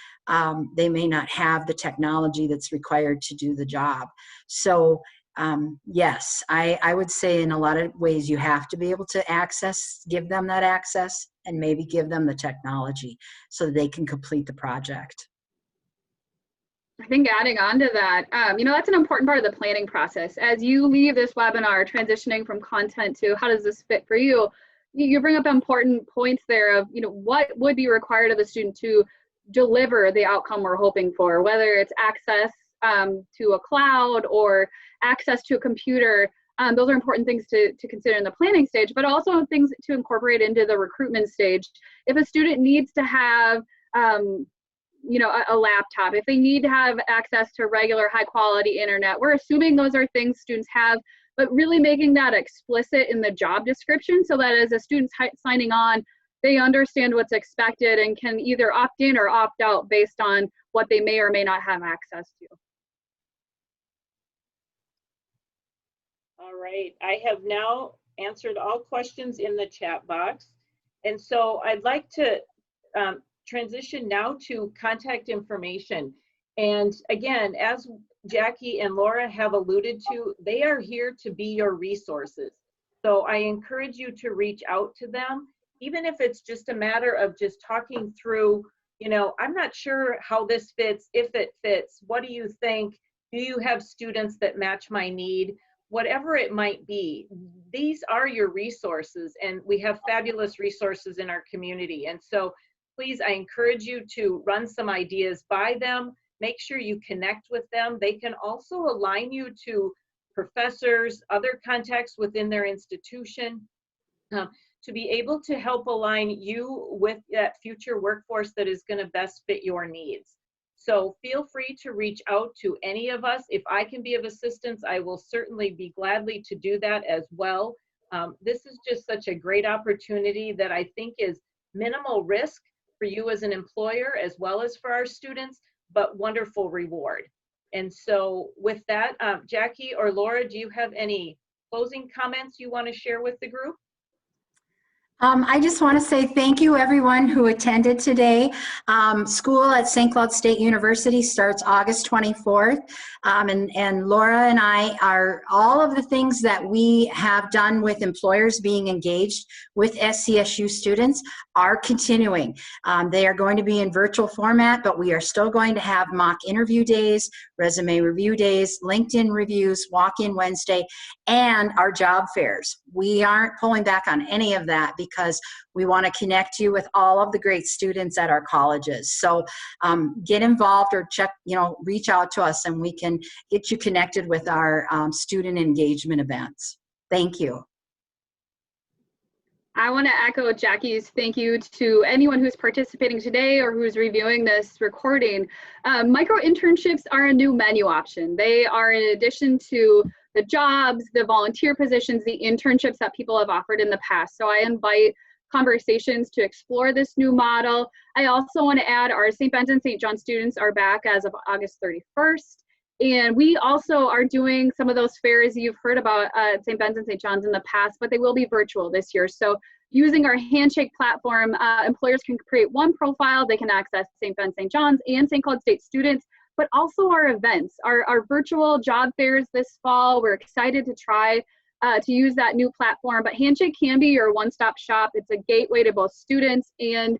they may not have the technology that's required to do the job. So yes, I would say in a lot of ways you have to be able to give them that access, and maybe give them the technology so that they can complete the project. I think adding on to that, you know, that's an important part of the planning process. As you leave this webinar, transitioning from content to how does this fit for you, you bring up important points there of, you know, what would be required of a student to deliver the outcome we're hoping for, whether it's access to a cloud or access to a computer. Those are important things to consider in the planning stage, but also things to incorporate into the recruitment stage. If a student needs to have you know, a laptop, if they need to have access to regular high quality internet, we're assuming those are things students have, but really making that explicit in the job description so that as a student's signing on, they understand what's expected and can either opt in or opt out based on what they may or may not have access to. All right, I have now answered all questions in the chat box. And so I'd like to transition now to contact information. And again, as Jackie and Laura have alluded to, they are here to be your resources. So I encourage you to reach out to them, even if it's just a matter of just talking through, you know, I'm not sure how this fits, if it fits, what do you think? Do you have students that match my need? Whatever it might be, these are your resources, and we have fabulous resources in our community. And so please, I encourage you to run some ideas by them. Make sure you connect with them. They can also align you to professors, other contacts within their institution, to be able to help align you with that future workforce that is going to best fit your needs. So feel free to reach out to any of us. If I can be of assistance, I will certainly be gladly to do that as well. This is just such a great opportunity that I think is minimal risk for you as an employer as well as for our students, but wonderful reward. And so with that, Jackie or Laura, do you have any closing comments you want to share with the group? I just want to say thank you everyone who attended today. School at St. Cloud State University starts August 24th. And Laura and I are, all of the things that we have done with employers being engaged with SCSU students are continuing. They are going to be in virtual format, but we are still going to have mock interview days, resume review days, LinkedIn reviews, walk-in Wednesday, and our job fairs. We aren't pulling back on any of that because we want to connect you with all of the great students at our colleges. So get involved or check, reach out to us and we can get you connected with our student engagement events. Thank you. I want to echo Jackie's thank you to anyone who's participating today or who's reviewing this recording. Micro-internships are a new menu option. They are in addition to the jobs, the volunteer positions, the internships that people have offered in the past. So I invite conversations to explore this new model. I also want to add our St. Ben's and St. John students are back as of August 31st. And we also are doing some of those fairs you've heard about at St. Ben's and St. John's in the past, but they will be virtual this year. So using our Handshake platform, employers can create one profile. They can access St. Ben's, St. John's, and St. Cloud State students, but also our events, our virtual job fairs this fall. We're excited to try to use that new platform, but Handshake can be your one-stop shop. It's a gateway to both students and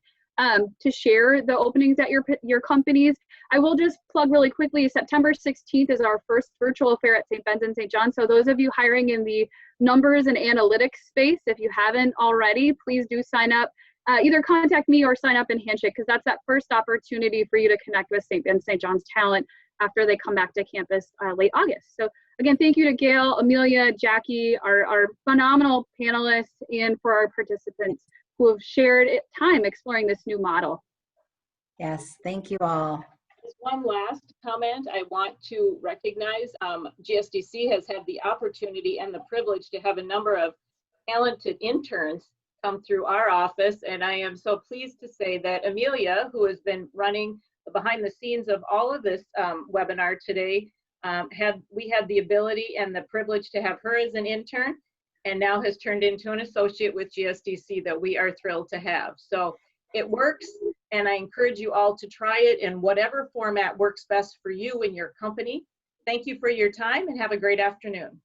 to share the openings at your companies. I will just plug really quickly, September 16th is our first virtual fair at St. Ben's and St. John's. So those of you hiring in the numbers and analytics space, if you haven't already, please do sign up. Either contact me or sign up in Handshake, because that's that first opportunity for you to connect with St. Ben's, St. John's talent after they come back to campus late August. So again, thank you to Gail, Amelia, Jackie, our phenomenal panelists, and for our participants who have shared time exploring this new model. Yes, thank you all. Just one last comment I want to recognize. GSDC has had the opportunity and the privilege to have a number of talented interns come through our office, and I am so pleased to say that Amelia, who has been running behind the scenes of all of this webinar today, we had the ability and the privilege to have her as an intern, and now has turned into an associate with GSDC that we are thrilled to have. So it works, and I encourage you all to try it in whatever format works best for you and your company. Thank you for your time, and have a great afternoon.